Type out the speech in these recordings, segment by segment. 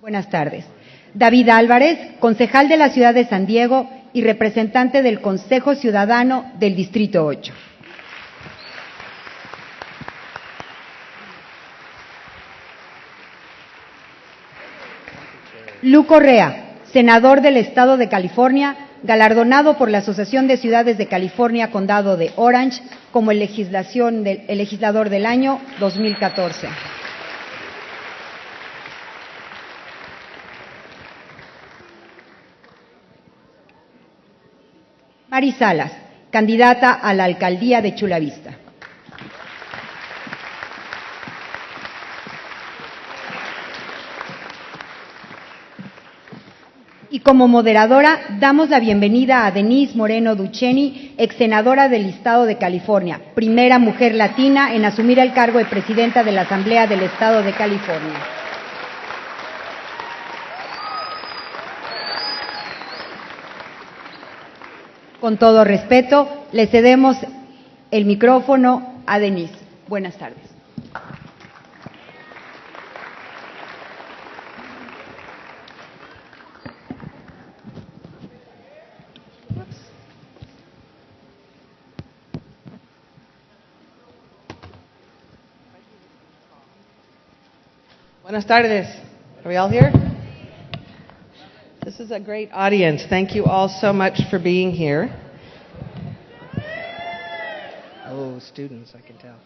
Buenas tardes. David Álvarez, concejal de la ciudad de San Diego y representante del Consejo Ciudadano del Distrito 8. Lu Correa, senador del Estado de California, galardonado por la Asociación de Ciudades de California Condado de Orange como el legislador del año 2014. Mari Salas, candidata a la alcaldía de Chula Vista. Y como moderadora, damos la bienvenida a Denise Moreno Ducheni, ex senadora del Estado de California, primera mujer latina en asumir el cargo de presidenta de la Asamblea del Estado de California. Con todo respeto, le cedemos el micrófono a Denise. Buenas tardes. Buenas tardes. Are we all here? This is a great audience. Thank you all so much for being here. Oh, students, I can tell.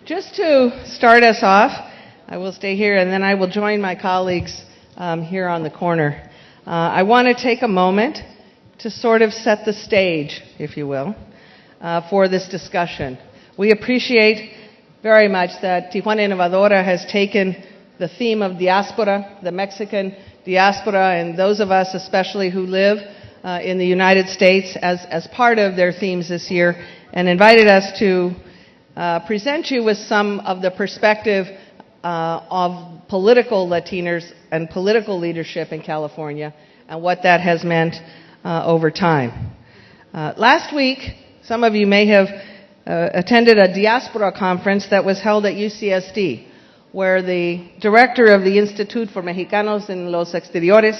Just to start us off, I will stay here and then I will join my colleagues here on the corner. I want to take a moment to sort of set the stage, if you will, for this discussion. We appreciate very much that Tijuana Innovadora has taken the theme of diaspora, the Mexican diaspora, and those of us especially who live in the United States as part of their themes this year, and invited us to present you with some of the perspective of political Latinos and political leadership in California and what that has meant over time. Last week, some of you may have attended a diaspora conference that was held at UCSD, where the director of the Institute for Mexicanos en los Exteriores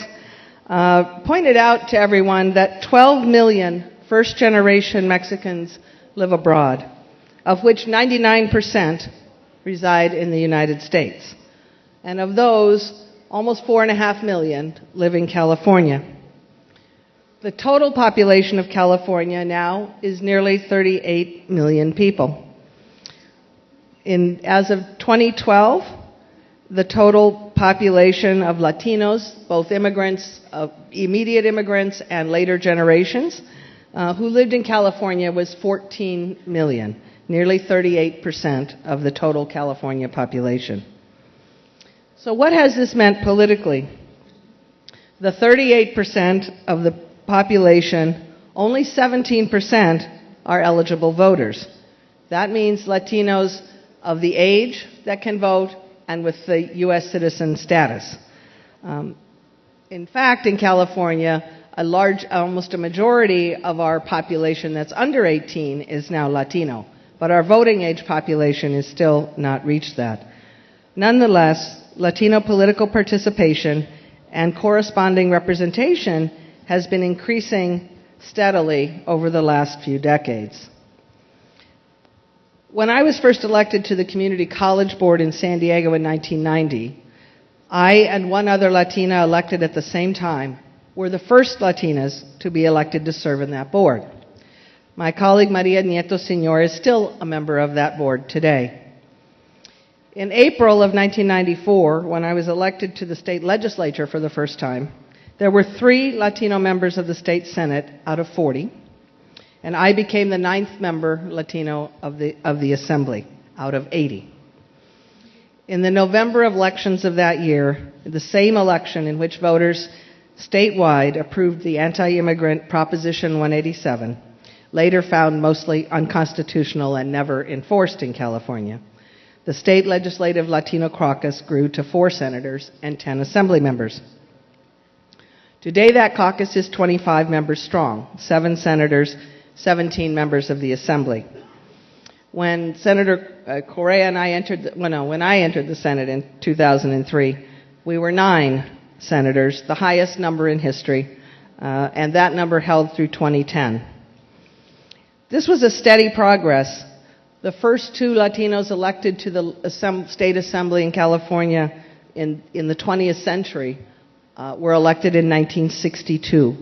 pointed out to everyone that 12 million first-generation Mexicans live abroad, of which 99% reside in the United States. And of those, almost 4.5 million live in California. The total population of California now is nearly 38 million people. As of 2012, the total population of Latinos, both immigrants, immediate immigrants and later generations, who lived in California was 14 million, nearly 38% of the total California population. So what has this meant politically? The 38% of the population, only 17% are eligible voters. That means Latinos of the age that can vote and with the U.S. citizen status. In fact, in California, almost a majority of our population that's under 18 is now Latino, but our voting age population is still not reached that. Nonetheless, Latino political participation and corresponding representation has been increasing steadily over the last few decades. When I was first elected to the Community College Board in San Diego in 1990, I and one other Latina elected at the same time were the first Latinas to be elected to serve in that board. My colleague Maria Nieto Señor is still a member of that board today. In April of 1994, when I was elected to the state legislature for the first time, there were 3 Latino members of the state Senate out of 40, and I became the 9th member Latino of the Assembly out of 80. In the November elections of that year, the same election in which voters statewide approved the anti-immigrant Proposition 187, later found mostly unconstitutional and never enforced in California, The state legislative Latino caucus grew to 4 senators and 10 assembly members. Today, that caucus is 25 members strong, 7 senators, 17 members of the assembly. When Senator Correa and I when I entered the Senate in 2003, we were 9 senators, the highest number in history, and that number held through 2010. This was a steady progress. The first 2 Latinos elected to the state assembly in California in the 20th century were elected in 1962.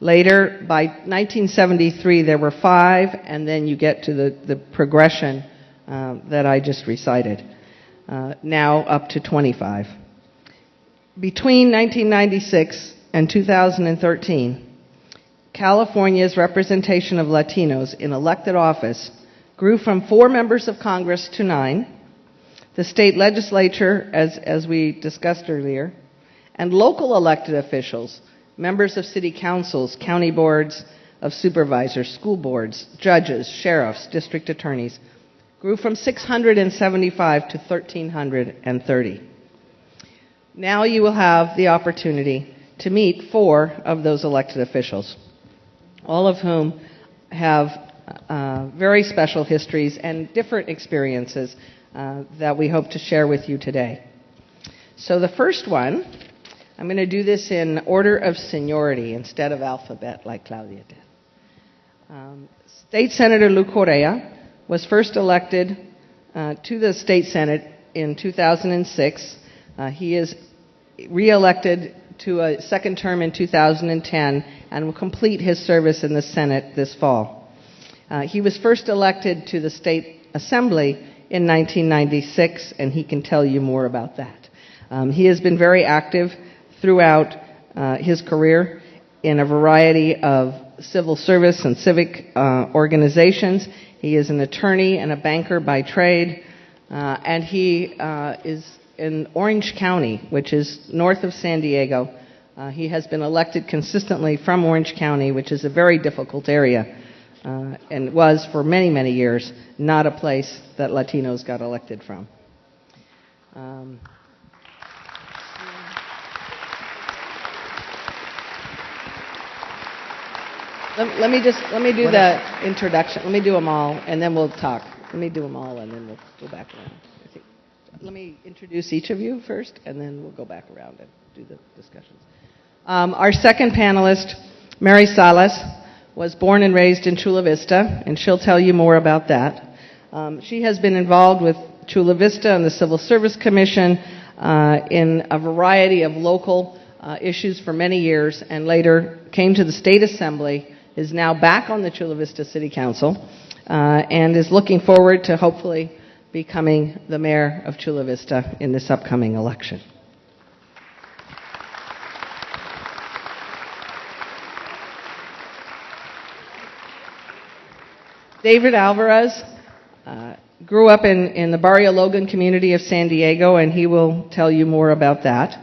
Later, by 1973, there were 5, and then you get to the progression that I just recited, now up to 25. Between 1996 and 2013, California's representation of Latinos in elected office grew from 4 members of Congress to 9, the state legislature, as we discussed earlier, and local elected officials, members of city councils, county boards of supervisors, school boards, judges, sheriffs, district attorneys, grew from 675 to 1,330. Now you will have the opportunity to meet 4 of those elected officials, all of whom have very special histories and different experiences that we hope to share with you today. So the first one, I'm going to do this in order of seniority instead of alphabet like Claudia did. State Senator Lou Correa was first elected to the State Senate in 2006. He is re-elected to a second term in 2010 and will complete his service in the Senate this fall. He was first elected to the State Assembly in 1996, and he can tell you more about that. He has been very active throughout his career in a variety of civil service and civic organizations. He is an attorney and a banker by trade, and he is in Orange County, which is north of San Diego. He has been elected consistently from Orange County, which is a very difficult area, and was for many, many years not a place that Latinos got elected from. Let me do the introduction. Let me do them all, and then we'll talk. Let me do them all, and then we'll go back around. Let me introduce each of you first, and then we'll go back around and do the discussions. Our second panelist, Mary Salas, was born and raised in Chula Vista, and she'll tell you more about that. She has been involved with Chula Vista and the Civil Service Commission in a variety of local issues for many years, and later came to the State Assembly, is now back on the Chula Vista City Council, and is looking forward to hopefully becoming the mayor of Chula Vista in this upcoming election. David Alvarez grew up in the Barrio Logan community of San Diego, and he will tell you more about that.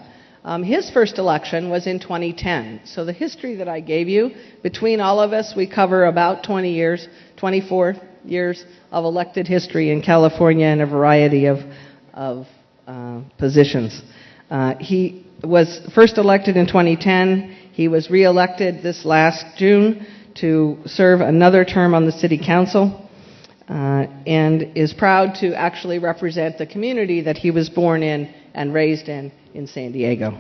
His first election was in 2010. So the history that I gave you, between all of us, we cover about 20 years, 24 years of elected history in California in a variety of positions. He was first elected in 2010. He was re-elected this last June to serve another term on the City Council, and is proud to actually represent the community that he was born in and raised in San Diego.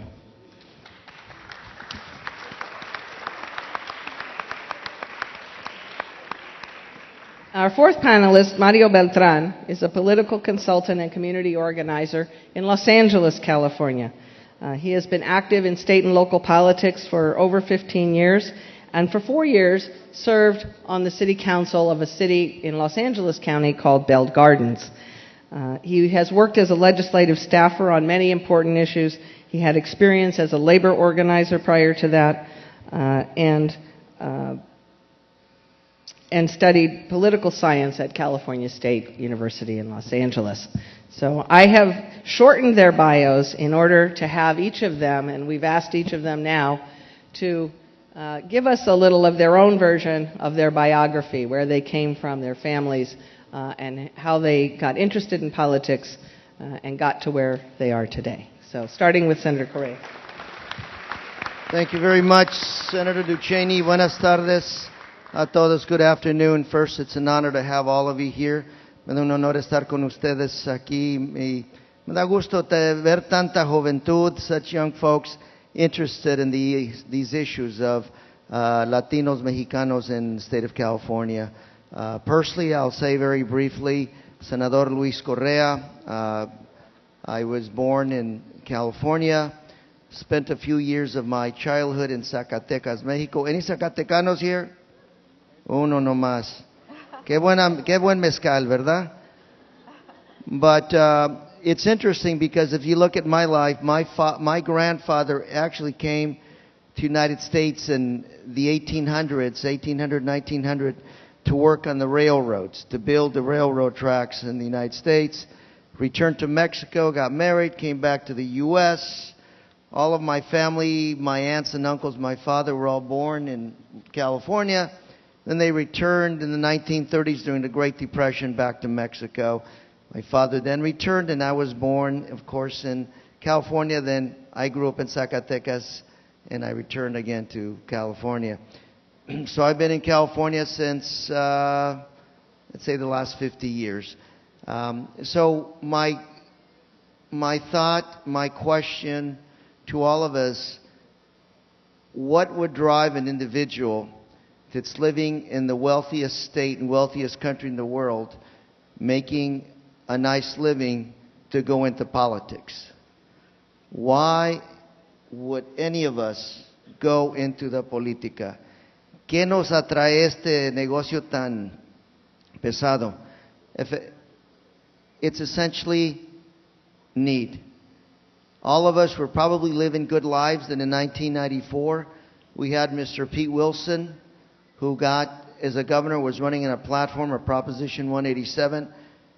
Our fourth panelist, Mario Beltran, is a political consultant and community organizer in Los Angeles, California. He has been active in state and local politics for over 15 years, and for 4 years served on the city council of a city in Los Angeles County called Bell Gardens. He has worked as a legislative staffer on many important issues. He had experience as a labor organizer prior to that, and studied political science at California State University in Los Angeles. So I have shortened their bios in order to have each of them, and we've asked each of them now to give us a little of their own version of their biography, where they came from, their families, and how they got interested in politics and got to where they are today. So starting with Senator Correa. Thank you very much, Senator Duchesne. Buenas tardes a todos. Good afternoon. First, it's an honor to have all of you here. Me da un honor estar con ustedes aquí. Me da gusto ver tanta juventud, such young folks interested in these issues of Latinos, Mexicanos in the state of California. Personally, I'll say very briefly, Senador Luis Correa. I was born in California. Spent a few years of my childhood in Zacatecas, Mexico. Any Zacatecanos here? Uno nomás. Qué buen mezcal, ¿verdad? But it's interesting because if you look at my life, my grandfather actually came to the United States in the 1800s, 1800, 1900, to work on the railroads, to build the railroad tracks in the United States. Returned to Mexico, got married, came back to the U.S., all of my family, my aunts and uncles, my father were all born in California. Then they returned in the 1930s during the Great Depression back to Mexico. My father then returned and I was born, of course, in California. Then I grew up in Zacatecas and I returned again to California. So I've been in California since, let's say, the last 50 years. So my thought, my question to all of us, what would drive an individual that's living in the wealthiest state and wealthiest country in the world, making a nice living, to go into politics? Why would any of us go into the política? ¿Qué nos atrae este negocio tan pesado? It's essentially need. All of us were probably living good lives. Then in 1994, we had Mr. Pete Wilson, who got, as a governor, was running in a platform of Proposition 187.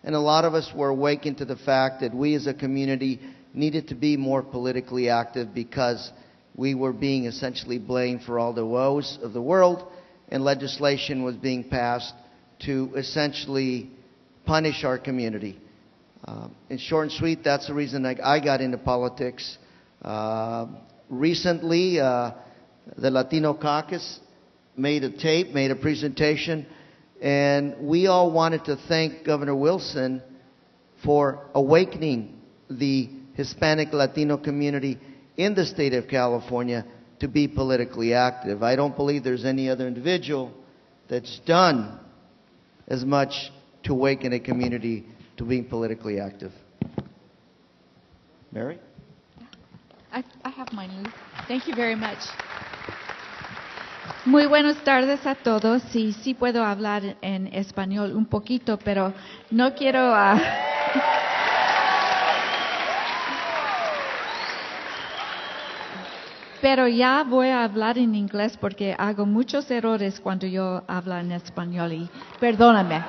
And a lot of us were awakened to the fact that we as a community needed to be more politically active because we were being essentially blamed for all the woes of the world, and legislation was being passed to essentially punish our community. In short and sweet, that's the reason I got into politics. Recently, the Latino Caucus made a presentation, and we all wanted to thank Governor Wilson for awakening the Hispanic Latino community in the state of California to be politically active. I don't believe there's any other individual that's done as much to awaken a community to being politically active. Mary? I have mine, Luis. Thank you very much. Muy buenas tardes a todos. Sí puedo hablar en español un poquito, pero no quiero... Pero ya voy a hablar en inglés porque hago muchos errores cuando yo hablo en español y perdóname.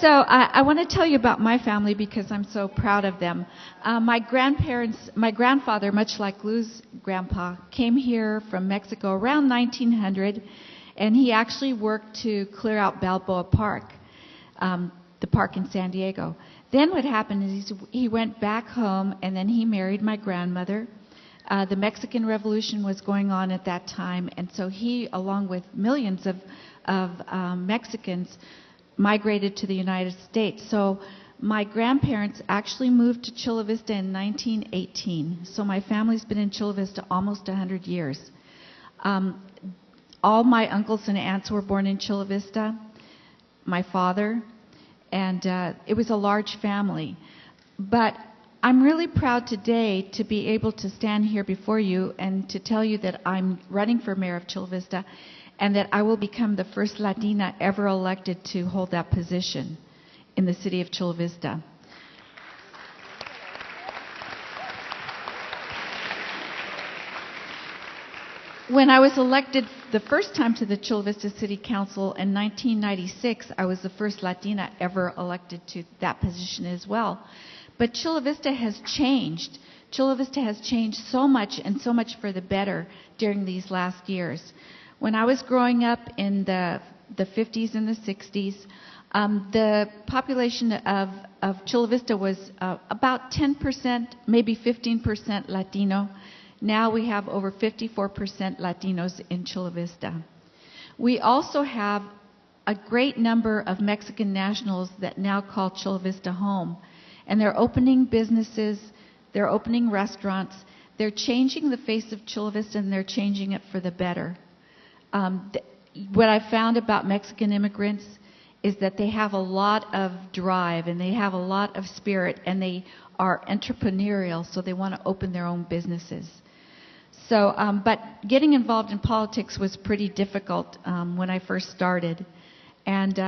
So I want to tell you about my family because I'm so proud of them. My grandfather, much like Lou's grandpa, came here from Mexico around 1900, and he actually worked to clear out Balboa Park, the park in San Diego. Then what happened is he went back home, and then he married my grandmother. The Mexican Revolution was going on at that time, and so he, along with millions of Mexicans, migrated to the United States. So my grandparents actually moved to Chula Vista in 1918. So my family's been in Chula Vista almost 100 years. All my uncles and aunts were born in Chula Vista, my father, and it was a large family. But I'm really proud today to be able to stand here before you and to tell you that I'm running for mayor of Chula Vista, and that I will become the first Latina ever elected to hold that position in the city of Chula Vista. When I was elected the first time to the Chula Vista City Council in 1996, I was the first Latina ever elected to that position as well. But Chula Vista has changed. Chula Vista has changed so much, and so much for the better during these last years. When I was growing up in the 50s and the 60s, the population of Chula Vista was about 10%, maybe 15% Latino. Now we have over 54% Latinos in Chula Vista. We also have a great number of Mexican nationals that now call Chula Vista home. And they're opening businesses, they're opening restaurants, they're changing the face of Chula Vista, and they're changing it for the better. What I found about Mexican immigrants is that they have a lot of drive and they have a lot of spirit and they are entrepreneurial, so they want to open their own businesses. So, but getting involved in politics was pretty difficult when I first started. And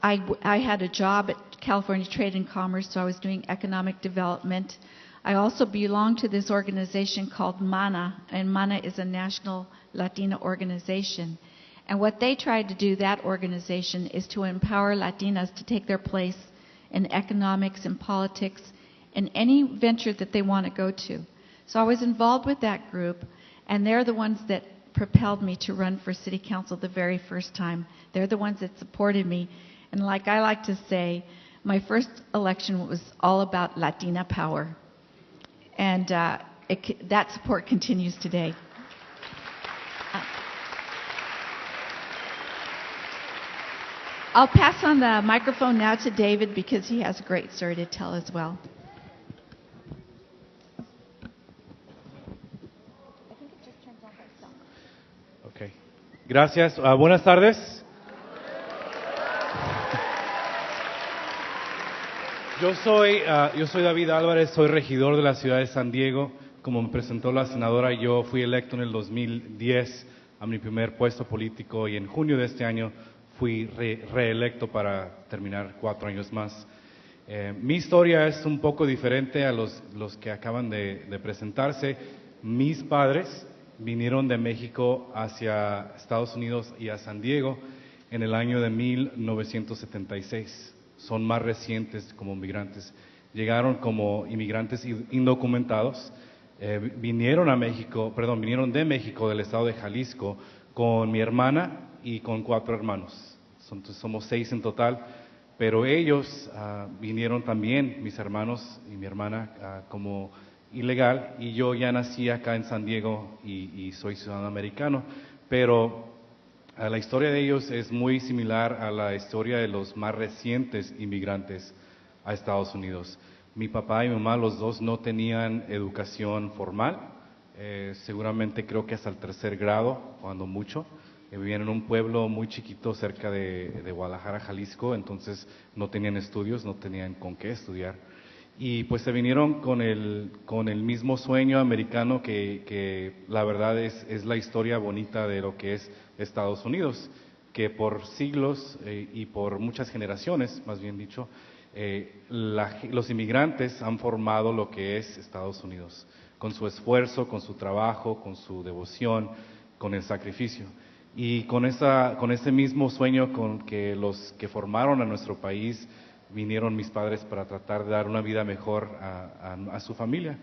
I had a job at California Trade and Commerce, so I was doing economic development. I also belong to this organization called MANA, and MANA is a national Latina organization. And what they tried to do, that organization, is to empower Latinas to take their place in economics and politics in any venture that they want to go to. So I was involved with that group, and they're the ones that propelled me to run for city council the very first time. They're the ones that supported me. And like I like to say, my first election was all about Latina power. And that support continues today. I'll pass on the microphone now to David because he has a great story to tell as well. Okay. Gracias. Buenas tardes. Yo soy David Álvarez, soy regidor de la ciudad de San Diego. Como me presentó la senadora, yo fui electo en el 2010 a mi primer puesto político y en junio de este año fui reelecto para terminar 4 años más. Mi historia es un poco diferente a los que acaban de presentarse. Mis padres vinieron de México hacia Estados Unidos y a San Diego en el año de 1976. Son más recientes como migrantes. Llegaron como inmigrantes indocumentados. Vinieron de México, del estado de Jalisco, con mi hermana y con 4 hermanos. Entonces somos 6 en total, pero ellos vinieron también, mis hermanos y mi hermana, como ilegal, y yo ya nací acá en San Diego y soy ciudadano americano, pero la historia de ellos es muy similar a la historia de los más recientes inmigrantes a Estados Unidos. Mi papá y mi mamá, los dos, no tenían educación formal, seguramente creo que hasta el 3er grado, cuando mucho. Vivían en un pueblo muy chiquito cerca de Guadalajara, Jalisco, entonces no tenían estudios, no tenían con qué estudiar. Y pues se vinieron con el mismo sueño americano que la verdad es la historia bonita de lo que es Estados Unidos, que por siglos y por muchas generaciones, más bien dicho, los inmigrantes han formado lo que es Estados Unidos, con su esfuerzo, con su trabajo, con su devoción, con el sacrificio. Y con ese mismo sueño con que los que formaron a nuestro país vinieron mis padres para tratar de dar una vida mejor a su familia.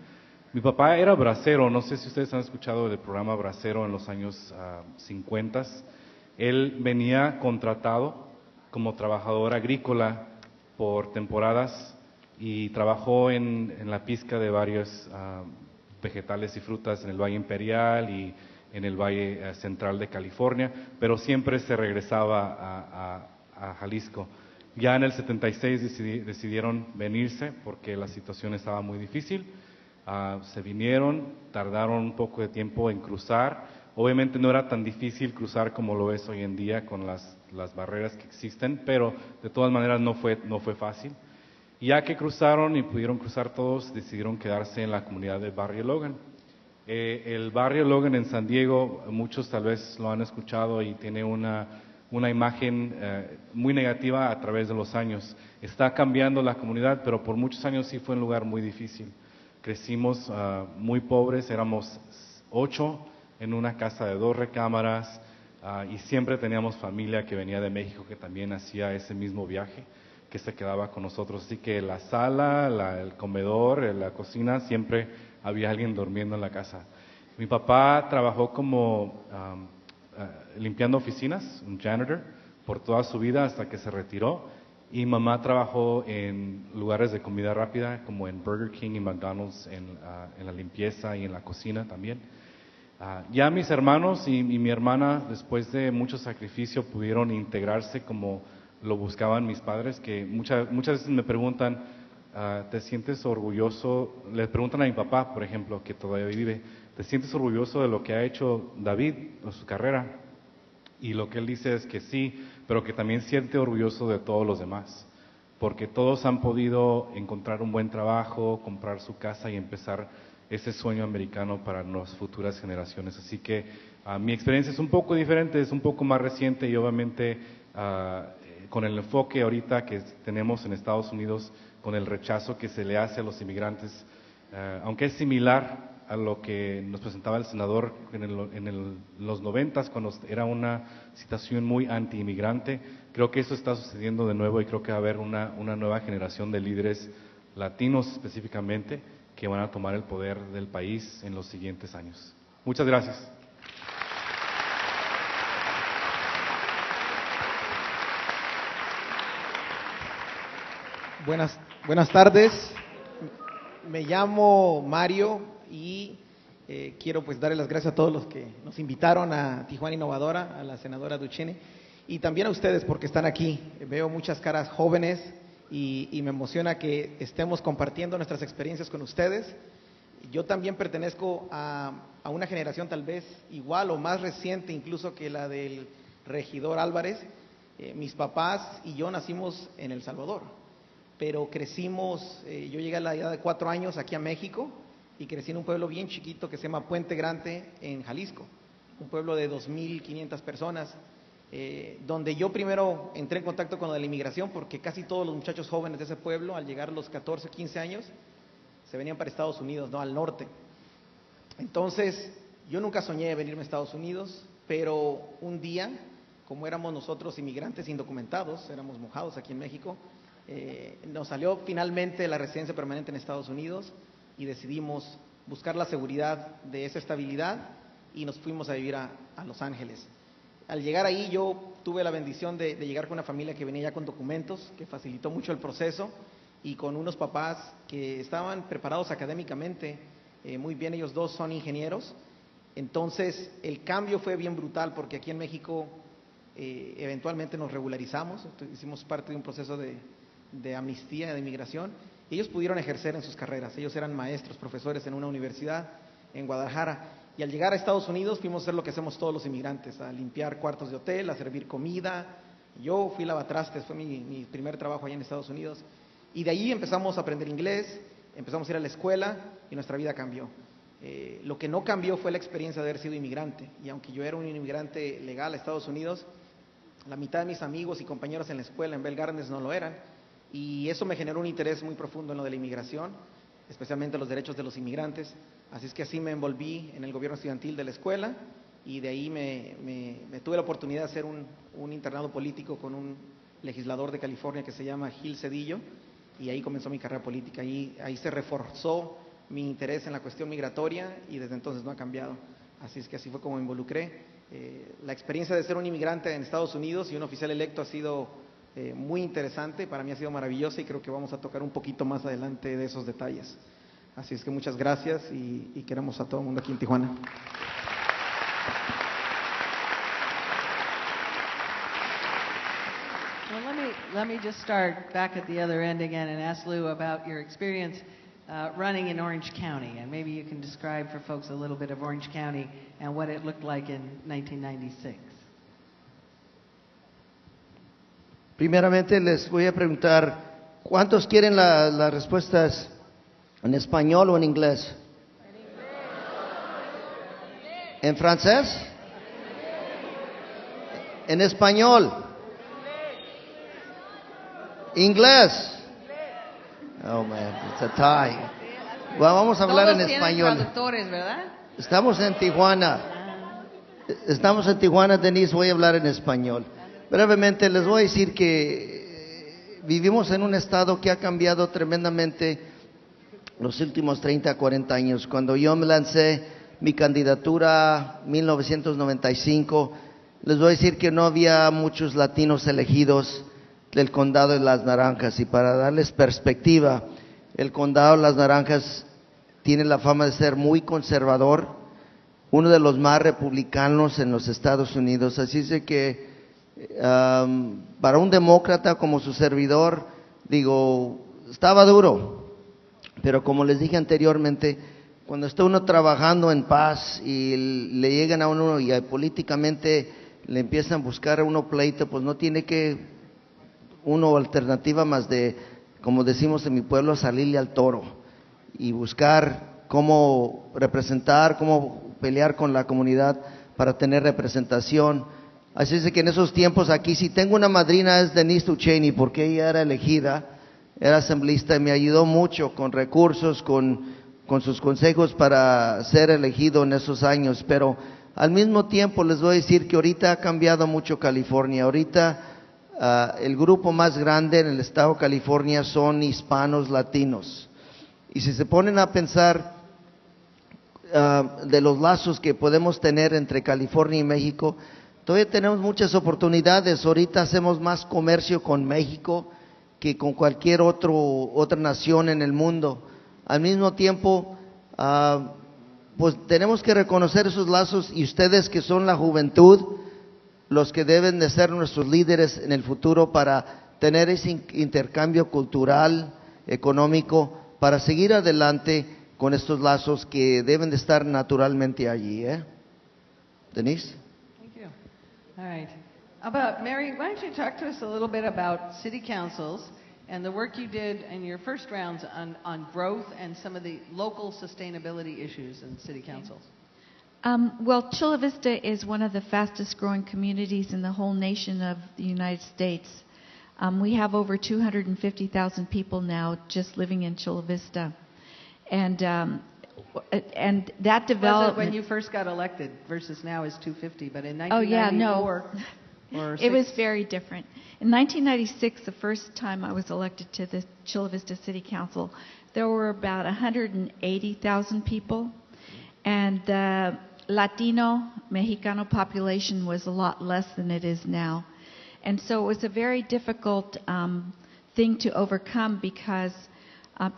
Mi papá era bracero, no sé si ustedes han escuchado del programa Bracero en los años 50. Él venía contratado como trabajador agrícola por temporadas y trabajó en la pizca de varios vegetales y frutas en el Valle Imperial y en el Valle Central de California, pero siempre se regresaba a Jalisco. Ya en el 76 decidieron venirse porque la situación estaba muy difícil. Se vinieron, tardaron un poco de tiempo en cruzar. Obviamente no era tan difícil cruzar como lo es hoy en día con las barreras que existen, pero de todas maneras no fue fácil. Y ya que cruzaron y pudieron cruzar todos, decidieron quedarse en la comunidad del Barrio Logan. El Barrio Logan en San Diego, muchos tal vez lo han escuchado y tiene una imagen muy negativa a través de los años. Está cambiando la comunidad, pero por muchos años sí fue un lugar muy difícil. Crecimos muy pobres, éramos 8 en una casa de 2 recámaras y siempre teníamos familia que venía de México que también hacía ese mismo viaje, que se quedaba con nosotros. Así que la sala, el comedor, la cocina, siempre había alguien durmiendo en la casa. Mi papá trabajó como limpiando oficinas, un janitor, por toda su vida hasta que se retiró. Y mamá trabajó en lugares de comida rápida como en Burger King y McDonald's en la limpieza y en la cocina también. Ya mis hermanos y mi hermana, después de mucho sacrificio, pudieron integrarse como lo buscaban mis padres, que muchas veces me preguntan, ¿te sientes orgulloso? Les preguntan a mi papá, por ejemplo, que todavía vive, ¿te sientes orgulloso de lo que ha hecho David en su carrera? Y lo que él dice es que sí, pero que también siente orgulloso de todos los demás, porque todos han podido encontrar un buen trabajo, comprar su casa y empezar ese sueño americano para las futuras generaciones. Así que mi experiencia es un poco diferente, es un poco más reciente y obviamente con el enfoque ahorita que tenemos en Estados Unidos, con el rechazo que se le hace a los inmigrantes, aunque es similar a lo que nos presentaba el senador en los 90s, cuando era una situación muy anti-inmigrante. Creo que eso está sucediendo de nuevo y creo que va a haber una nueva generación de líderes latinos específicamente que van a tomar el poder del país en los siguientes años. Muchas gracias. Buenas tardes. Me llamo Mario y quiero pues darle las gracias a todos los que nos invitaron a Tijuana Innovadora, a la senadora Duchenne y también a ustedes porque están aquí. Veo muchas caras jóvenes y me emociona que estemos compartiendo nuestras experiencias con ustedes. Yo también pertenezco a una generación tal vez igual o más reciente incluso que la del regidor Álvarez. Mis papás y yo nacimos en El Salvador, pero crecimos, yo llegué a la edad de 4 años aquí a México y crecí en un pueblo bien chiquito que se llama Puente Grande en Jalisco, un pueblo de 2,500 personas, donde yo primero entré en contacto con la inmigración porque casi todos los muchachos jóvenes de ese pueblo al llegar a los 14, 15 años se venían para Estados Unidos, ¿no? Al norte. Entonces yo nunca soñé venirme a Estados Unidos, pero un día, como éramos nosotros inmigrantes indocumentados, éramos mojados aquí en México, nos salió finalmente la residencia permanente en Estados Unidos y decidimos buscar la seguridad de esa estabilidad y nos fuimos a vivir a Los Ángeles. Al llegar ahí yo tuve la bendición de llegar con una familia que venía ya con documentos, que facilitó mucho el proceso y con unos papás que estaban preparados académicamente, muy bien, ellos dos son ingenieros. Entonces el cambio fue bien brutal porque aquí en México eventualmente nos regularizamos, hicimos parte de un proceso de amnistía, de inmigración, y ellos pudieron ejercer en sus carreras. Ellos eran maestros, profesores en una universidad en Guadalajara, y al llegar a Estados Unidos fuimos a hacer lo que hacemos todos los inmigrantes, a limpiar cuartos de hotel, a servir comida. Yo fui lavatrastes, fue mi primer trabajo allá en Estados Unidos, y de ahí empezamos a aprender inglés, empezamos a ir a la escuela y nuestra vida cambió. Lo que no cambió fue la experiencia de haber sido inmigrante, y aunque yo era un inmigrante legal a Estados Unidos, la mitad de mis amigos y compañeros en la escuela en Bell Gardens no lo eran, y eso me generó un interés muy profundo en lo de la inmigración, especialmente los derechos de los inmigrantes. Así es que así me envolví en el gobierno estudiantil de la escuela y de ahí me tuve la oportunidad de hacer un internado político con un legislador de California que se llama Gil Cedillo, y ahí comenzó mi carrera política. Ahí se reforzó mi interés en la cuestión migratoria y desde entonces no ha cambiado. Así es que así fue como me involucré. La experiencia de ser un inmigrante en Estados Unidos y un oficial electo ha sido muy interesante, para mí ha sido maravillosa y creo que vamos a tocar un poquito más adelante de esos detalles. Así es que muchas gracias y queremos a todo el mundo aquí en Tijuana. Well, let me just start back at the other end again and ask Lou about your experience running in Orange County, and maybe you can describe for folks a little bit of Orange County and what it looked like in 1996. Primeramente les voy a preguntar, ¿cuántos quieren las respuestas en español o en inglés? ¿En francés? ¿En español? ¿Inglés? Oh man, it's a tie. Bueno, vamos a hablar en español. Traductores, ¿verdad? Estamos en Tijuana. Estamos en Tijuana, Denise, voy a hablar en español. Brevemente les voy a decir que vivimos en un estado que ha cambiado tremendamente los últimos 30, 40 años. Cuando yo me lancé mi candidatura 1995, les voy a decir que no había muchos latinos elegidos del condado de Las Naranjas. Y para darles perspectiva, el condado de Las Naranjas tiene la fama de ser muy conservador, uno de los más republicanos en los Estados Unidos. Así es de que para un demócrata como su servidor, digo, estaba duro. Pero como les dije anteriormente, cuando está uno trabajando en paz y le llegan a uno y políticamente le empiezan a buscar a uno pleito, pues no tiene que uno alternativa más de, como decimos en mi pueblo, salirle al toro y buscar cómo representar, cómo pelear con la comunidad para tener representación. Así es de que en esos tiempos aquí, si tengo una madrina es Denise Ducheney, porque ella era elegida, era asambleísta y me ayudó mucho con recursos, con sus consejos para ser elegido en esos años. Pero al mismo tiempo les voy a decir que ahorita ha cambiado mucho California. Ahorita el grupo más grande en el estado de California son hispanos latinos. Y si se ponen a pensar de los lazos que podemos tener entre California y México, todavía tenemos muchas oportunidades. Ahorita hacemos más comercio con México que con cualquier otra nación en el mundo. Al mismo tiempo, pues tenemos que reconocer esos lazos, y ustedes que son la juventud, los que deben de ser nuestros líderes en el futuro para tener ese intercambio cultural, económico, para seguir adelante con estos lazos que deben de estar naturalmente allí. Denise? Thank you. All right. Mary, why don't you talk to us a little bit about city councils and the work you did in your first rounds on growth and some of the local sustainability issues in city councils? Well, Chula Vista is one of the fastest growing communities in the whole nation of the United States. We have over 250,000 people now just living in Chula Vista. And that development... when you first got elected versus now is 250, but in 1994... Oh, yeah, no. Or it was very different. In 1996, the first time I was elected to the Chula Vista City Council, there were about 180,000 people, and the Latino, Mexicano population was a lot less than it is now. And so it was a very difficult thing to overcome because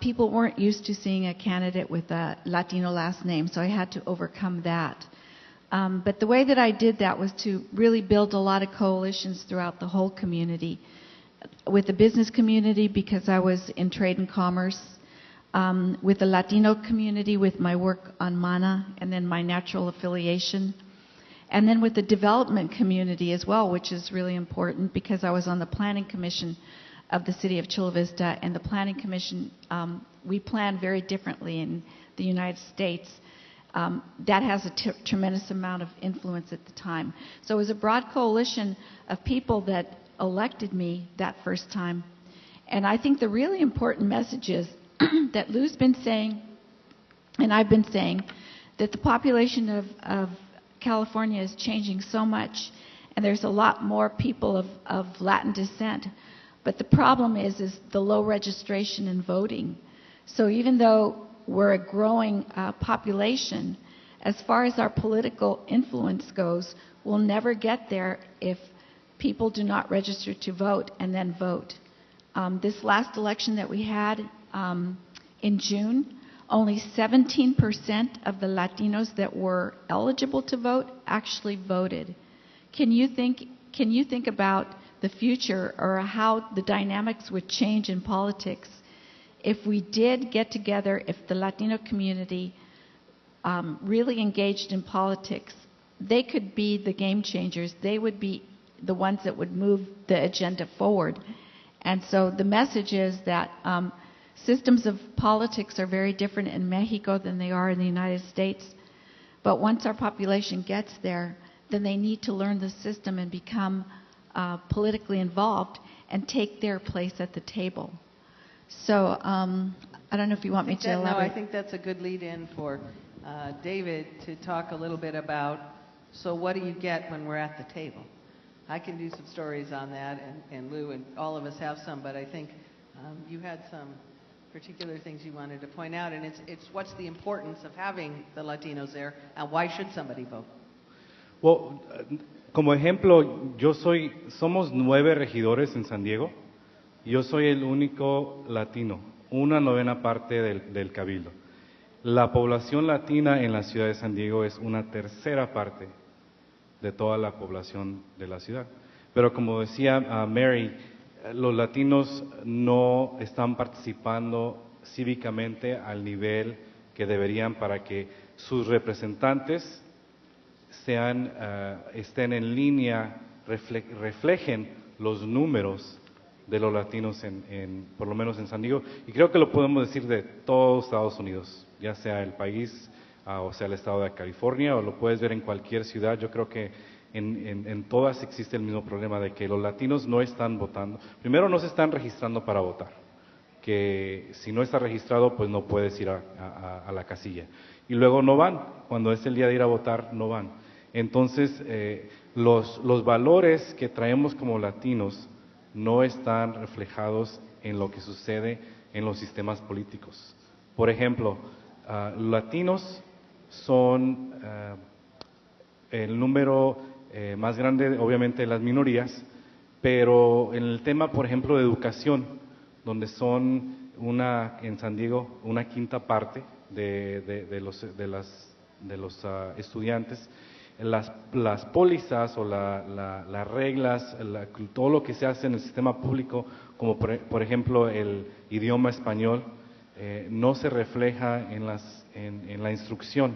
people weren't used to seeing a candidate with a Latino last name, so I had to overcome that. But the way that I did that was to really build a lot of coalitions throughout the whole community. With the business community, because I was in trade and commerce. With the Latino community, with my work on MANA, and then my natural affiliation. And then with the development community as well, which is really important because I was on the Planning Commission of the City of Chula Vista. And the Planning Commission, we plan very differently in the United States. That has a tremendous amount of influence at the time. So it was a broad coalition of people that elected me that first time. And I think the really important message is that Lou's been saying, and I've been saying, that the population of California is changing so much, and there's a lot more people of Latin descent. But the problem is the low registration and voting. So even though we're a growing population, as far as our political influence goes, we'll never get there if people do not register to vote and then vote. This last election that we had in June, only 17% of the Latinos that were eligible to vote actually voted. Can you think about the future or how the dynamics would change in politics if we did get together, if the Latino community really engaged in politics? They could be the game changers. They would be the ones that would move the agenda forward. And so the message is that systems of politics are very different in Mexico than they are in the United States. But once our population gets there, then they need to learn the system and become politically involved and take their place at the table. So I don't know if you want me to elaborate. No, I think that's a good lead-in for David to talk a little bit about, so what do you get when we're at the table? I can do some stories on that, and Lou and all of us have some, but I think you had some particular things you wanted to point out, and it's what's the importance of having the Latinos there, and why should somebody vote? Well, como ejemplo, somos 9 regidores en San Diego. Yo soy el único latino, una novena parte del cabildo. La población latina en la ciudad de San Diego es una tercera parte de toda la población de la ciudad. Pero como decía Mary, los latinos no están participando cívicamente al nivel que deberían para que sus representantes estén en línea, reflejen los números de los latinos por lo menos en San Diego, y creo que lo podemos decir de todos Estados Unidos, ya sea el país o sea el estado de California, o lo puedes ver en cualquier ciudad. Yo creo que en todas existe el mismo problema de que los latinos no están votando. Primero, no se están registrando para votar, que si no está registrado pues no puedes ir a la casilla, y luego no van, cuando es el día de ir a votar no van. Entonces los valores que traemos como latinos no están reflejados en lo que sucede en los sistemas políticos. Por ejemplo, latinos son el número más grande, obviamente, de las minorías, pero en el tema, por ejemplo, de educación, donde son en San Diego, una quinta parte de los estudiantes, las pólizas o las reglas, todo lo que se hace en el sistema público, como por ejemplo el idioma español, no se refleja en la instrucción.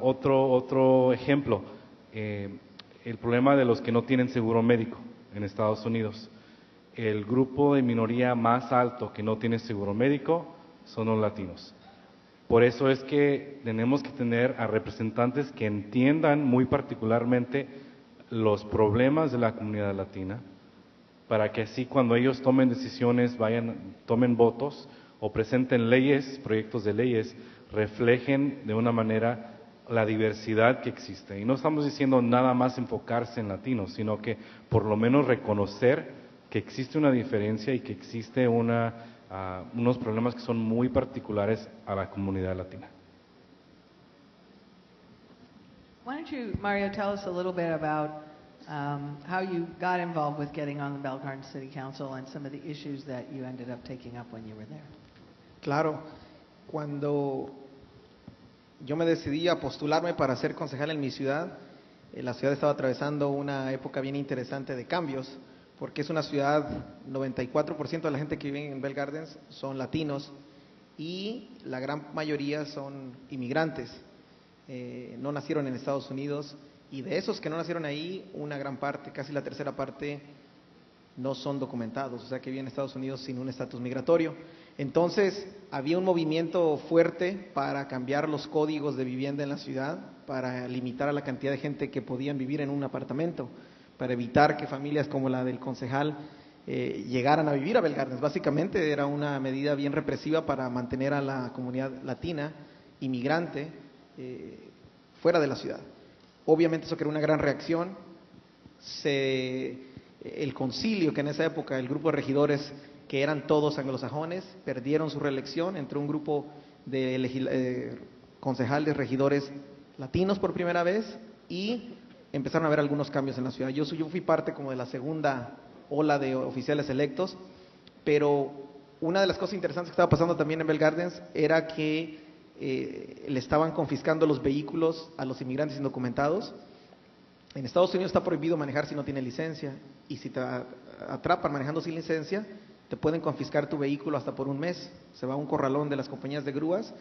Otro ejemplo, el problema de los que no tienen seguro médico en Estados Unidos. El grupo de minoría más alto que no tiene seguro médico son los latinos. Por eso es que tenemos que tener a representantes que entiendan muy particularmente los problemas de la comunidad latina, para que así cuando ellos tomen decisiones, tomen votos o presenten leyes, proyectos de leyes, reflejen de una manera la diversidad que existe. Y no estamos diciendo nada más enfocarse en latinos, sino que por lo menos reconocer que existe una diferencia y que existe unos problemas que son muy particulares a la comunidad latina. Why don't you, Mario, tell us a little bit about how you got involved with getting on the Bell Gardens City Council and some of the issues that you ended up taking up when you were there. Claro, cuando yo me decidí a postularme para ser concejal en mi ciudad, la ciudad estaba atravesando una época bien interesante de cambios, porque es una ciudad, 94% de la gente que vive en Bell Gardens son latinos y la gran mayoría son inmigrantes, no nacieron en Estados Unidos, y de esos que no nacieron ahí, una gran parte, casi la tercera parte, no son documentados, o sea que viven en Estados Unidos sin un estatus migratorio. Entonces había un movimiento fuerte para cambiar los códigos de vivienda en la ciudad, para limitar a la cantidad de gente que podían vivir en un apartamento, para evitar que familias como la del concejal llegaran a vivir a Bell Gardens. Básicamente era una medida bien represiva para mantener a la comunidad latina, inmigrante, fuera de la ciudad. Obviamente eso creó una gran reacción. El concilio, que en esa época el grupo de regidores, que eran todos anglosajones, perdieron su reelección, entró un grupo de concejales, regidores latinos por primera vez, y empezaron a haber algunos cambios en la ciudad. Yo fui parte como de la segunda ola de oficiales electos, pero una de las cosas interesantes que estaba pasando también en Bell Gardens era que le estaban confiscando los vehículos a los inmigrantes indocumentados. En Estados Unidos está prohibido manejar si no tiene licencia, y si te atrapan manejando sin licencia, te pueden confiscar tu vehículo hasta por un mes. Se va a un corralón de las compañías de grúas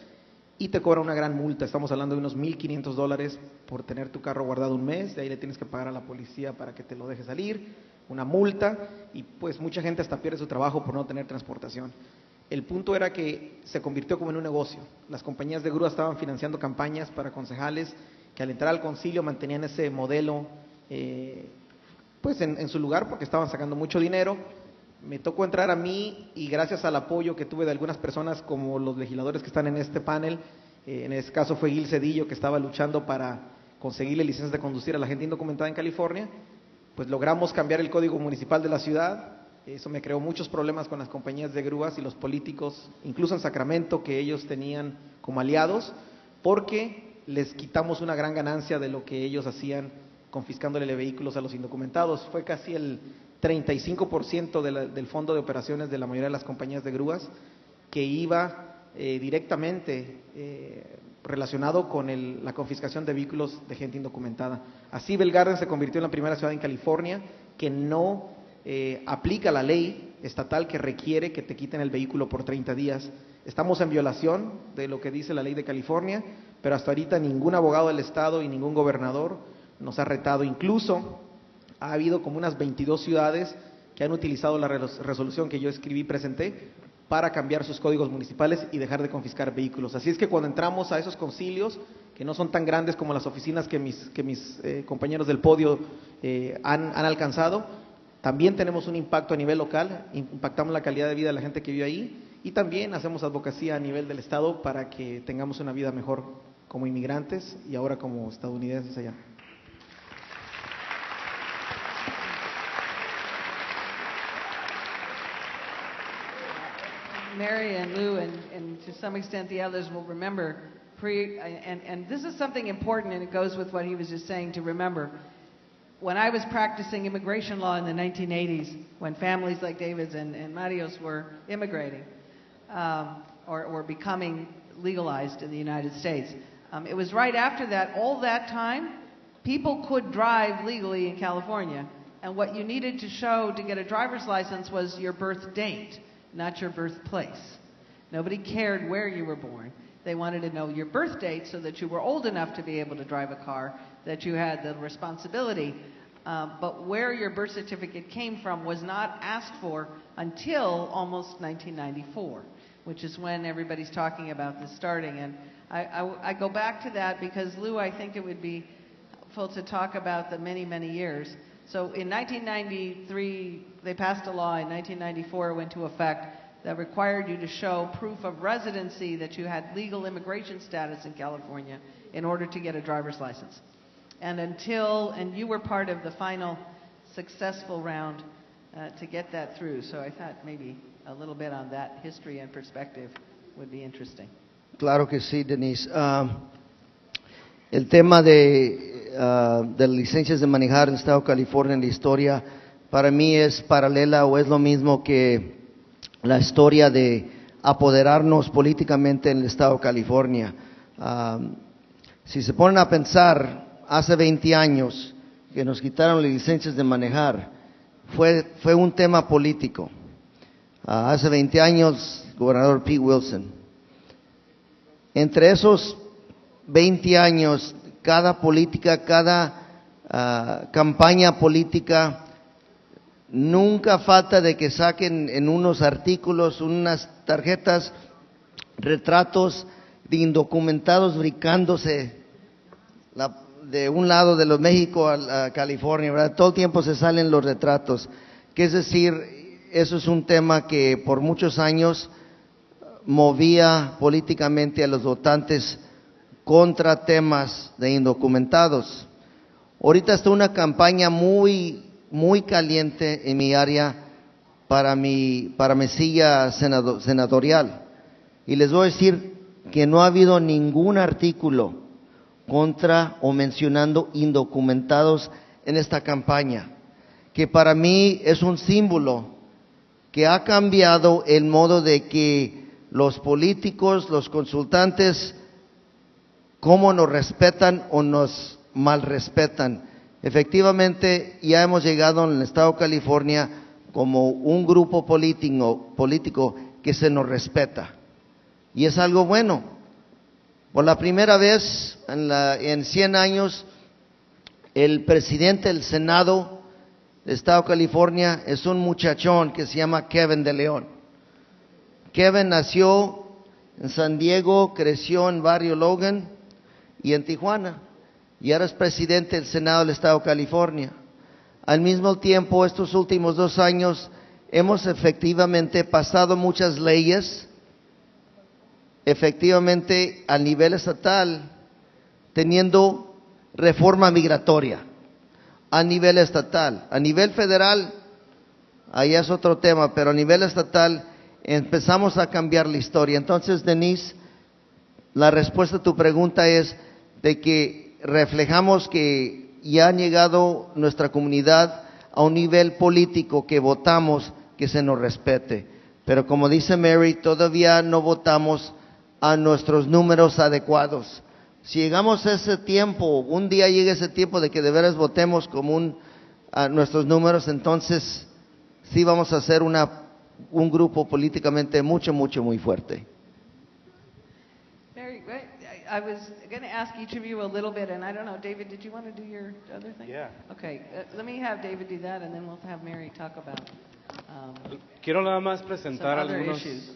y te cobran una gran multa. Estamos hablando de unos $1,500 por tener tu carro guardado un mes. De ahí le tienes que pagar a la policía para que te lo deje salir, una multa, y pues mucha gente hasta pierde su trabajo por no tener transportación. El punto era que se convirtió como en un negocio. Las compañías de grúas estaban financiando campañas para concejales que al entrar al concilio mantenían ese modelo pues en su lugar, porque estaban sacando mucho dinero. Me tocó entrar a mí, y gracias al apoyo que tuve de algunas personas como los legisladores que están en este panel, en este caso fue Gil Cedillo, que estaba luchando para conseguirle licencias de conducir a la gente indocumentada en California, pues logramos cambiar el código municipal de la ciudad, Eso me creó muchos problemas con las compañías de grúas y los políticos, incluso en Sacramento, que ellos tenían como aliados, porque les quitamos una gran ganancia de lo que ellos hacían confiscándole vehículos a los indocumentados. Fue casi el 35% del fondo de operaciones de la mayoría de las compañías de grúas que iba directamente relacionado con la confiscación de vehículos de gente indocumentada. Así Bell Gardens se convirtió en la primera ciudad en California que no aplica la ley estatal que requiere que te quiten el vehículo por 30 días. Estamos en violación de lo que dice la ley de California, pero hasta ahorita ningún abogado del estado y ningún gobernador nos ha retado. Incluso ha habido como unas 22 ciudades que han utilizado la resolución que yo escribí y presenté para cambiar sus códigos municipales y dejar de confiscar vehículos. Así es que cuando entramos a esos concilios, que no son tan grandes como las oficinas que mis compañeros del podio han alcanzado, también tenemos un impacto a nivel local, impactamos la calidad de vida de la gente que vive ahí y también hacemos advocacia a nivel del estado para que tengamos una vida mejor como inmigrantes y ahora como estadounidenses allá. Mary and Lou, and to some extent the others will remember, and this is something important, and it goes with what he was just saying to remember. When I was practicing immigration law in the 1980s, when families like David's and Mario's were immigrating or becoming legalized in the United States, it was right after that, all that time, people could drive legally in California, and what you needed to show to get a driver's license was your birth date, not your birthplace. Nobody cared where you were born. They wanted to know your birth date so that you were old enough to be able to drive a car, that you had the responsibility. But where your birth certificate came from was not asked for until almost 1994, which is when everybody's talking about this starting. And I go back to that because, Lou, I think it would be helpful to talk about the many, many years. So in 1993, they passed a law. In 1994, it went into effect that required you to show proof of residency that you had legal immigration status in California in order to get a driver's license. And you were part of the final successful round to get that through. So I thought maybe a little bit on that history and perspective would be interesting. Claro que sí, Denise. El tema de licencias de manejar en el estado de California, en la historia, para mí es paralela o es lo mismo que la historia de apoderarnos políticamente en el estado de California. Si se ponen a pensar, hace 20 años que nos quitaron las licencias de manejar, fue un tema político. Hace 20 años, gobernador Pete Wilson. Entre esos 20 años, cada política, cada campaña política, nunca falta de que saquen en unos artículos, unas tarjetas, retratos de indocumentados brincándose de un lado de los México a California, ¿verdad? Todo el tiempo se salen los retratos. Que es decir, eso es un tema que por muchos años movía políticamente a los votantes contra temas de indocumentados. Ahorita está una campaña muy caliente en mi área para mi silla senatorial. Y les voy a decir que no ha habido ningún artículo contra o mencionando indocumentados en esta campaña, que para mí es un símbolo que ha cambiado el modo de que los políticos, los consultantes, cómo nos respetan o nos malrespetan. Efectivamente, ya hemos llegado en el estado de California como un grupo político que se nos respeta. Y es algo bueno. Por la primera vez en 100 años, el presidente del Senado del estado de California es un muchachón que se llama Kevin de León. Kevin nació en San Diego, creció en Barrio Logan y en Tijuana, y ahora es presidente del Senado del estado de California. Al mismo tiempo, estos últimos 2 años hemos efectivamente pasado muchas leyes, efectivamente a nivel estatal, teniendo reforma migratoria a nivel estatal. A nivel federal, ahí es otro tema, pero a nivel estatal empezamos a cambiar la historia. Entonces, Denise, la respuesta a tu pregunta es de que reflejamos que ya ha llegado nuestra comunidad a un nivel político que votamos que se nos respete. Pero como dice Mary, todavía no votamos a nuestros números adecuados. Si llegamos a ese tiempo, un día llegue ese tiempo de que de veras votemos como a nuestros números, entonces sí vamos a ser un grupo políticamente muy fuerte. Mary, I was going to ask each of you a little bit, and I don't know, David, did you want to do your other thing? Yeah. Okay, let me have David do that, and then we'll have Mary talk about Quiero nada más some presentar other algunos. issues.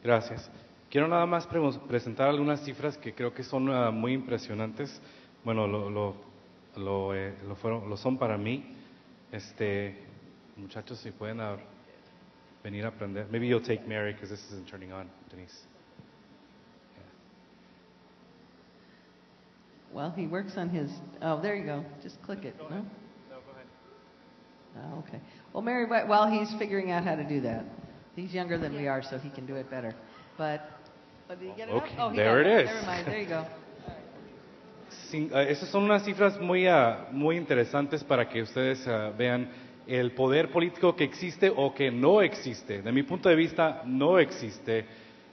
Gracias. Quiero nada más presentar algunas cifras que creo que son muy impresionantes. Bueno, lo son para mí. Muchachos, si pueden venir a aprender. Maybe you'll take Mary because this isn't turning on, Denise. Well, he works on his. Oh, there you go. Just click it. No? No, go ahead. Oh, okay. Well, Mary, while he's figuring out how to do that, he's younger than we are, so he can do it better. But did he get it Okay, up? Oh, he there got it is. Never mind. There you go. Esas son unas cifras muy interesantes para que ustedes vean el poder político que existe o que no existe. De mi punto de vista, no existe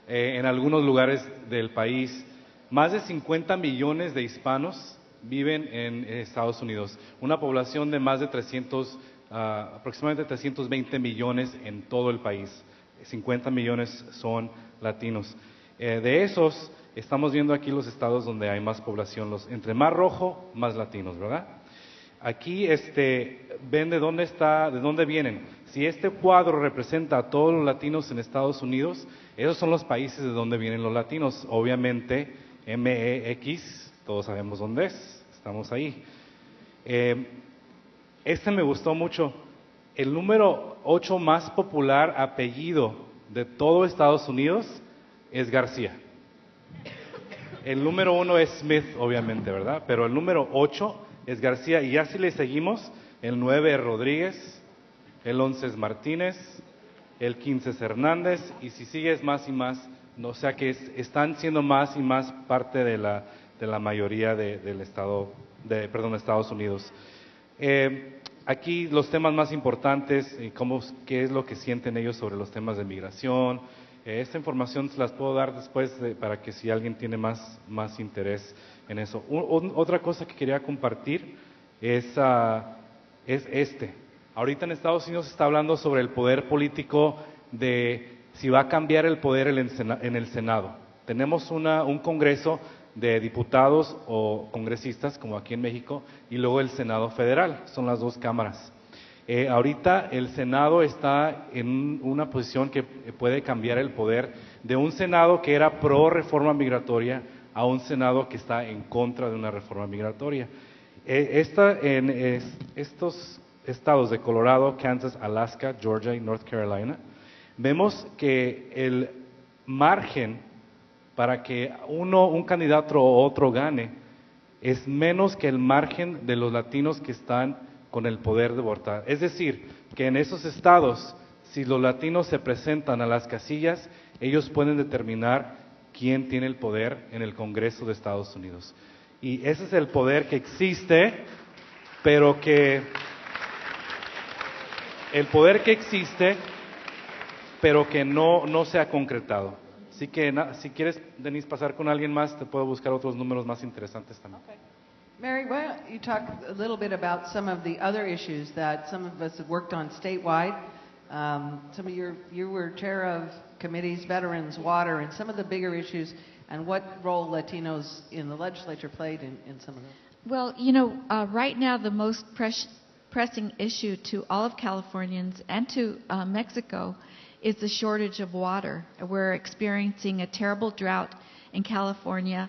en algunos lugares del país. Más de 50 millones de hispanos viven en Estados Unidos. Una población de más de aproximadamente 320 millones en todo el país. 50 millones son latinos. De esos, estamos viendo aquí los estados donde hay más población, entre más rojo, más latinos, ¿verdad? Aquí ven de dónde vienen. Si este cuadro representa a todos los latinos en Estados Unidos, esos son los países de donde vienen los latinos. Obviamente, MEX, todos sabemos dónde es, estamos ahí. Me gustó mucho. El número 8 más popular apellido de todo Estados Unidos es García. El número 1 es Smith, obviamente, ¿verdad? Pero el número 8 es García, y ya si le seguimos, el 9 es Rodríguez, el 11 es Martínez, el 15 es Hernández, y si sigues más y más, o sea que están siendo más y más parte de la mayoría del Estados Unidos. Aquí los temas más importantes, qué es lo que sienten ellos sobre los temas de migración. Esta información se las puedo dar después para que si alguien tiene más interés en eso. Otra cosa que quería compartir es Ahorita en Estados Unidos se está hablando sobre el poder político de si va a cambiar el poder en el Senado. Tenemos un Congreso de diputados o congresistas, como aquí en México, y luego el Senado Federal, son las dos cámaras. Ahorita el Senado está en una posición que puede cambiar el poder de un Senado que era pro reforma migratoria a un Senado que está en contra de una reforma migratoria. En estos estados de Colorado, Kansas, Alaska, Georgia y North Carolina, vemos que el margen para que un candidato o otro gane es menos que el margen de los latinos que están con el poder de votar. Es decir, que en esos estados, si los latinos se presentan a las casillas, ellos pueden determinar quién tiene el poder en el Congreso de Estados Unidos. Y ese es el poder que existe, pero que no se ha concretado. Así que si quieres, Denise, pasar con alguien más, te puedo buscar otros números más interesantes también. Okay. Mary, why don't you talk a little bit about some of the other issues that some of us have worked on statewide? You were chair of committees, veterans, water, and some of the bigger issues, and what role Latinos in the legislature played in some of them. Well, right now the most pressing issue to all of Californians and to Mexico is the shortage of water. We're experiencing a terrible drought in California.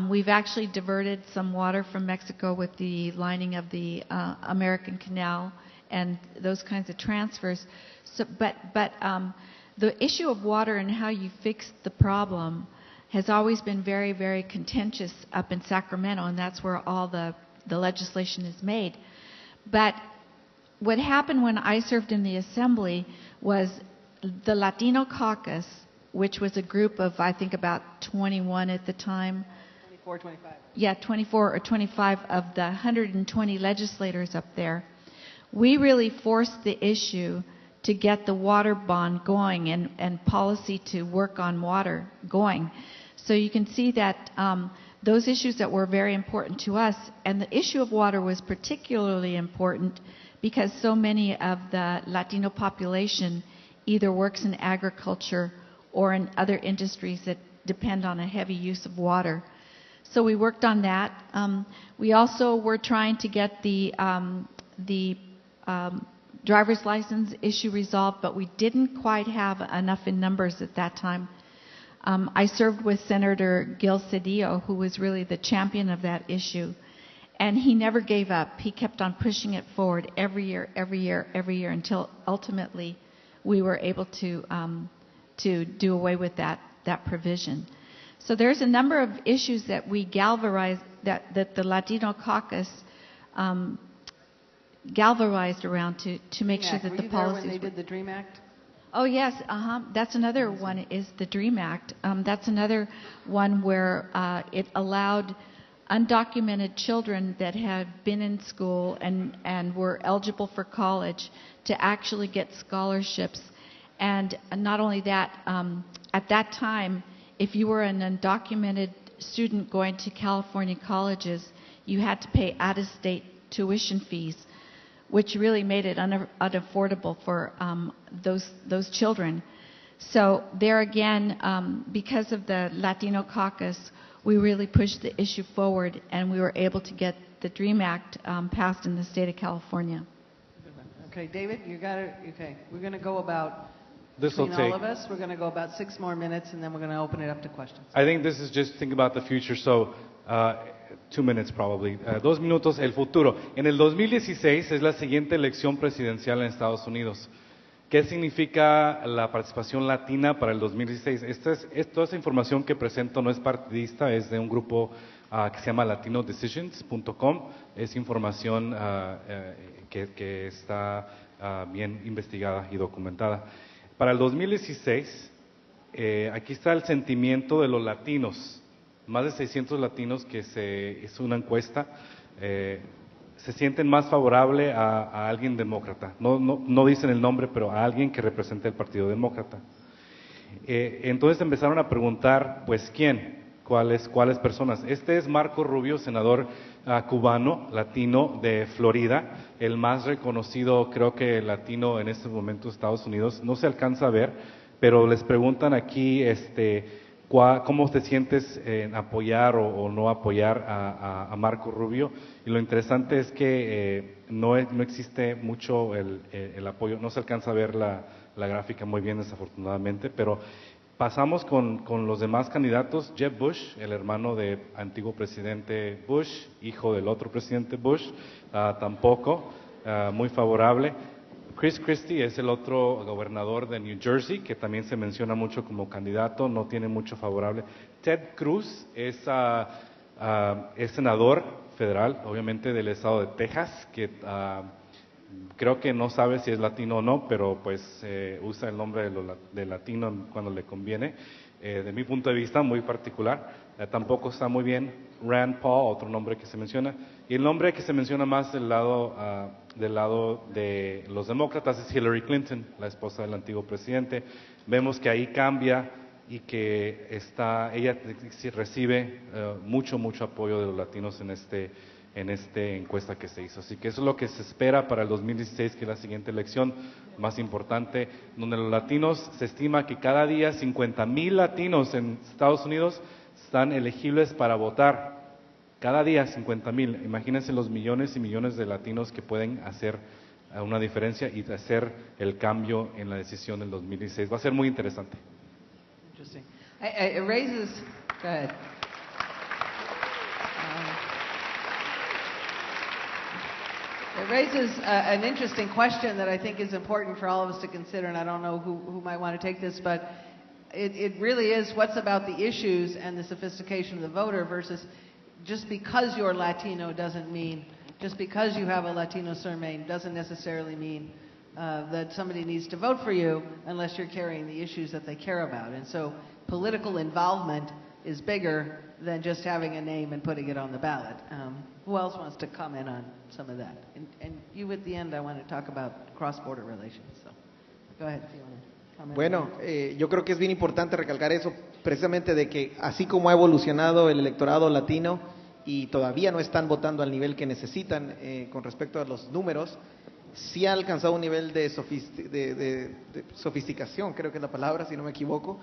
We've actually diverted some water from Mexico with the lining of the American Canal and those kinds of transfers. But the issue of water and how you fix the problem has always been very, very contentious up in Sacramento, and that's where all the legislation is made. But what happened when I served in the assembly was the Latino caucus, which was a group of, I think, about 21 at the time. 24, 25. Yeah, 24 or 25 of the 120 legislators up there. We really forced the issue to get the water bond going and policy to work on water going. So you can see that those issues that were very important to us, and the issue of water was particularly important because so many of the Latino population either works in agriculture or in other industries that depend on a heavy use of water. So we worked on that. We also were trying to get the driver's license issue resolved, but we didn't quite have enough in numbers at that time. I served with Senator Gil Cedillo, who was really the champion of that issue, and he never gave up. He kept on pushing it forward every year, until ultimately we were able to do away with that provision. So there's a number of issues that we galvanized, that the Latino caucus galvanized around to make sure that the policies. When they did the DREAM Act? Oh yes, that's another one, is the DREAM Act. That's another one where it allowed undocumented children that had been in school and were eligible for college to actually get scholarships. And not only that, at that time, if you were an undocumented student going to California colleges, you had to pay out-of-state tuition fees, which really made it unaffordable for those children. So there again, because of the Latino caucus, we really pushed the issue forward, and we were able to get the DREAM Act passed in the state of California. Okay, David, you got it. Okay, we're going to go about, This will between all take. of us, we're going to go about 6 more minutes, and then we're going to open it up to questions. I think this is just think about the future. So, 2 minutes probably. 2 minutos, el futuro. En el 2016 es la siguiente elección presidencial en Estados Unidos. ¿Qué significa la participación latina para el 2016? Toda esta información que presento no es partidista, es de un grupo que se llama latinodecisions.com. Es información que está bien investigada y documentada. Para el 2016, aquí está el sentimiento de los latinos. Más de 600 latinos que se hizo una encuesta, se sienten más favorable a alguien demócrata. No dicen el nombre, pero a alguien que represente el Partido Demócrata. Entonces empezaron a preguntar, pues, ¿quién? ¿Cuáles personas? Este es Marco Rubio, senador cubano, latino de Florida, el más reconocido, creo que latino en este momento de Estados Unidos. No se alcanza a ver, pero les preguntan aquí, ¿cómo te sientes en apoyar o no apoyar a Marco Rubio? Y lo interesante es que no existe mucho el apoyo, no se alcanza a ver la gráfica muy bien desafortunadamente, pero pasamos con los demás candidatos. Jeb Bush, el hermano del antiguo presidente Bush, hijo del otro presidente Bush, tampoco muy favorable. Chris Christie es el otro gobernador de New Jersey, que también se menciona mucho como candidato, no tiene mucho favorable. Ted Cruz es senador federal, obviamente del estado de Texas, que creo que no sabe si es latino o no, pero pues usa el nombre de latino cuando le conviene. De mi punto de vista, muy particular. Tampoco está muy bien Rand Paul, otro nombre que se menciona. Y el nombre que se menciona más del lado de los demócratas es Hillary Clinton, la esposa del antiguo presidente. Vemos que ahí cambia y que ella recibe mucho apoyo de los latinos en esta encuesta que se hizo. Así que eso es lo que se espera para el 2016, que es la siguiente elección más importante, donde los latinos, se estima que cada día 50,000 latinos en Estados Unidos están elegibles para votar. Cada día 50,000. Imagínense los millones y millones de latinos que pueden hacer una diferencia y hacer el cambio en la decisión del 2016. Va a ser muy interesante. Interesting. It raises, go ahead. It raises an interesting question that I think is important for all of us to consider, and I don't know who might want to take this, but it really is what's about the issues and the sophistication of the voter versus just because you're Latino doesn't mean just because you have a Latino surname doesn't necessarily mean that somebody needs to vote for you unless you're carrying the issues that they care about. And so political involvement is bigger than just having a name and putting it on the ballot. Who else wants to comment on some of that? And you at the end, I want to talk about cross-border relations. So go ahead if you want to comment. Bueno, yo creo que es bien importante recalcar eso, precisamente de que así como ha evolucionado el electorado latino y todavía no están votando al nivel que necesitan con respecto a los números, sí ha alcanzado un nivel de sofisticación, creo que es la palabra, si no me equivoco,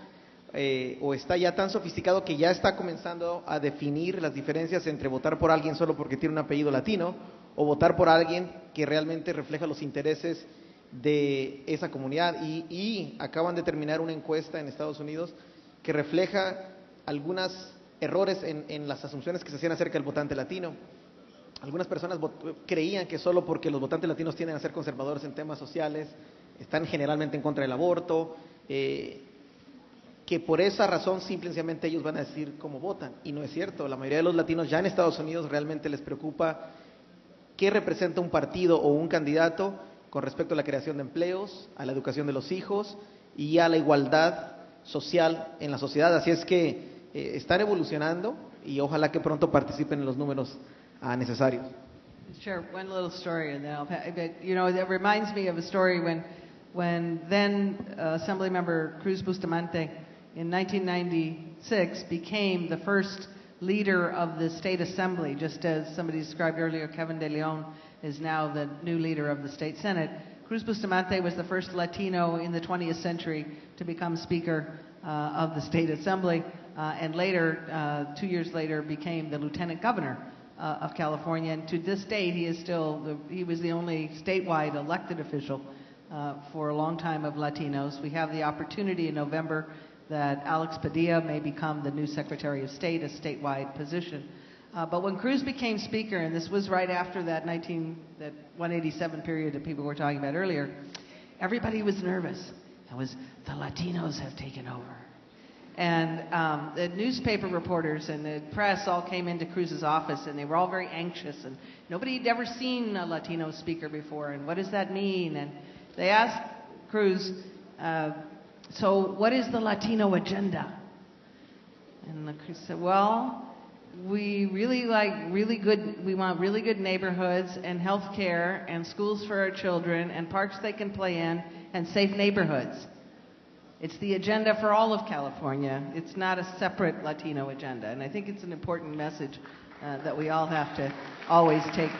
o está ya tan sofisticado que ya está comenzando a definir las diferencias entre votar por alguien solo porque tiene un apellido latino o votar por alguien que realmente refleja los intereses de esa comunidad. Y acaban de terminar una encuesta en Estados Unidos que refleja algunos errores en las asunciones que se hacían acerca del votante latino. Algunas personas creían que solo porque los votantes latinos tienden a ser conservadores en temas sociales, están generalmente en contra del aborto, que por esa razón simplemente ellos van a decir cómo votan, y no es cierto. La mayoría de los latinos ya en Estados Unidos realmente les preocupa qué representa un partido o un candidato con respecto a la creación de empleos, a la educación de los hijos y a la igualdad social en la sociedad. Así es que están evolucionando y ojalá que pronto participen en los números necesarios. Share one little story, and then it reminds me of a story when then Assemblymember Cruz Bustamante in 1996 became the first leader of the state assembly, just as somebody described earlier. Kevin De Leon is now the new leader of the state senate. Cruz Bustamante was the first Latino in the 20th century to become speaker of the state assembly, and later, 2 years later, became the lieutenant governor of California. And to this date, he was the only statewide elected official for a long time of Latinos. We have the opportunity in November that Alex Padilla may become the new Secretary of State, a statewide position. But when Cruz became Speaker, and this was right after that 187 period that people were talking about earlier, everybody was nervous. It was, the Latinos have taken over. And the newspaper reporters and the press all came into Cruz's office, and they were all very anxious, and nobody had ever seen a Latino speaker before, and what does that mean? And they asked Cruz, so what is the Latino agenda? And Cruz said, well, we want really good neighborhoods and health care and schools for our children and parks they can play in and safe neighborhoods. It's the agenda for all of California. It's not a separate Latino agenda. And I think it's an important message that we all have to always take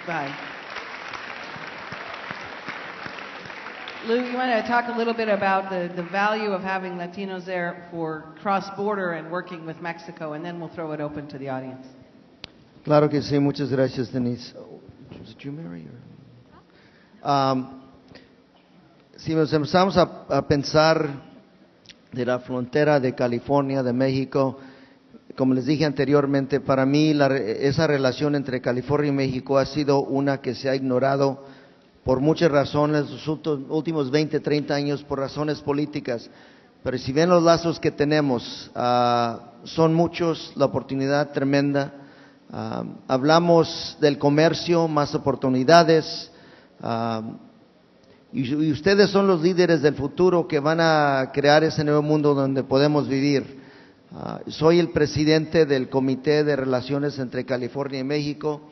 by. Lou, you want to talk a little bit about the value of having Latinos there for cross-border and working with Mexico, and then we'll throw it open to the audience. Claro que sí, muchas gracias, Denise. Did you marry her? Si nos empezamos a pensar de la frontera de California, de México, como les dije anteriormente, para mí esa relación entre California y México ha sido una que se ha ignorado por muchas razones, los últimos 20, 30 años, por razones políticas. Pero si ven los lazos que tenemos, son muchos, la oportunidad tremenda. Hablamos del comercio, más oportunidades. Y ustedes son los líderes del futuro que van a crear ese nuevo mundo donde podemos vivir. Soy el presidente del Comité de Relaciones entre California y México.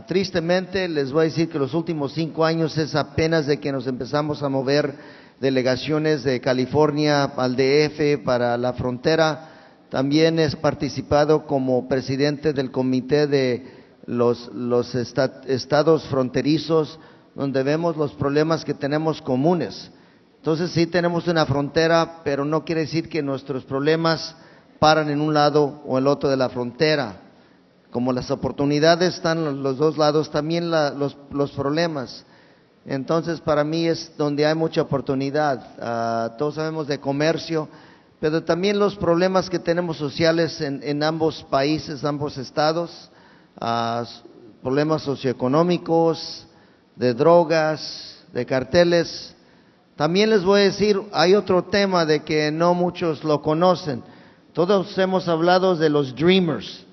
Tristemente les voy a decir que los últimos 5 años es apenas de que nos empezamos a mover delegaciones de California al DF para la frontera. También he participado como presidente del comité de los estados fronterizos, donde vemos los problemas que tenemos comunes. Entonces sí tenemos una frontera, pero no quiere decir que nuestros problemas paran en un lado o el otro de la frontera. Como las oportunidades están en los dos lados, también los problemas. Entonces para mí es donde hay mucha oportunidad. Todos sabemos de comercio, pero también los problemas que tenemos sociales en ambos países, ambos estados, problemas socioeconómicos, de drogas, de carteles. También les voy a decir, hay otro tema de que no muchos lo conocen. Todos hemos hablado de los dreamers,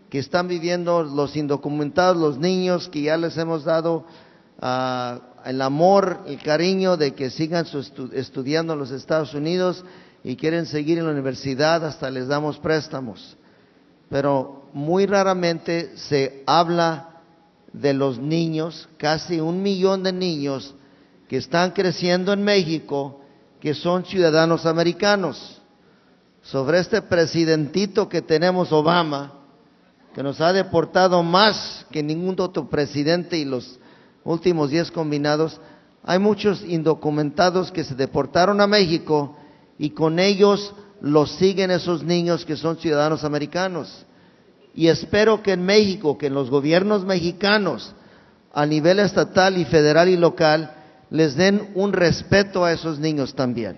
que están viviendo los indocumentados, los niños que ya les hemos dado el amor, el cariño de que sigan estudiando en los Estados Unidos y quieren seguir en la universidad, hasta les damos préstamos. Pero muy raramente se habla de los niños, casi 1 millón de niños que están creciendo en México, que son ciudadanos americanos. Sobre este presidentito que tenemos, Obama, que nos ha deportado más que ningún otro presidente y los últimos 10 combinados, hay muchos indocumentados que se deportaron a México y con ellos los siguen esos niños que son ciudadanos americanos. Y espero que en México, que en los gobiernos mexicanos, a nivel estatal y federal y local, les den un respeto a esos niños también.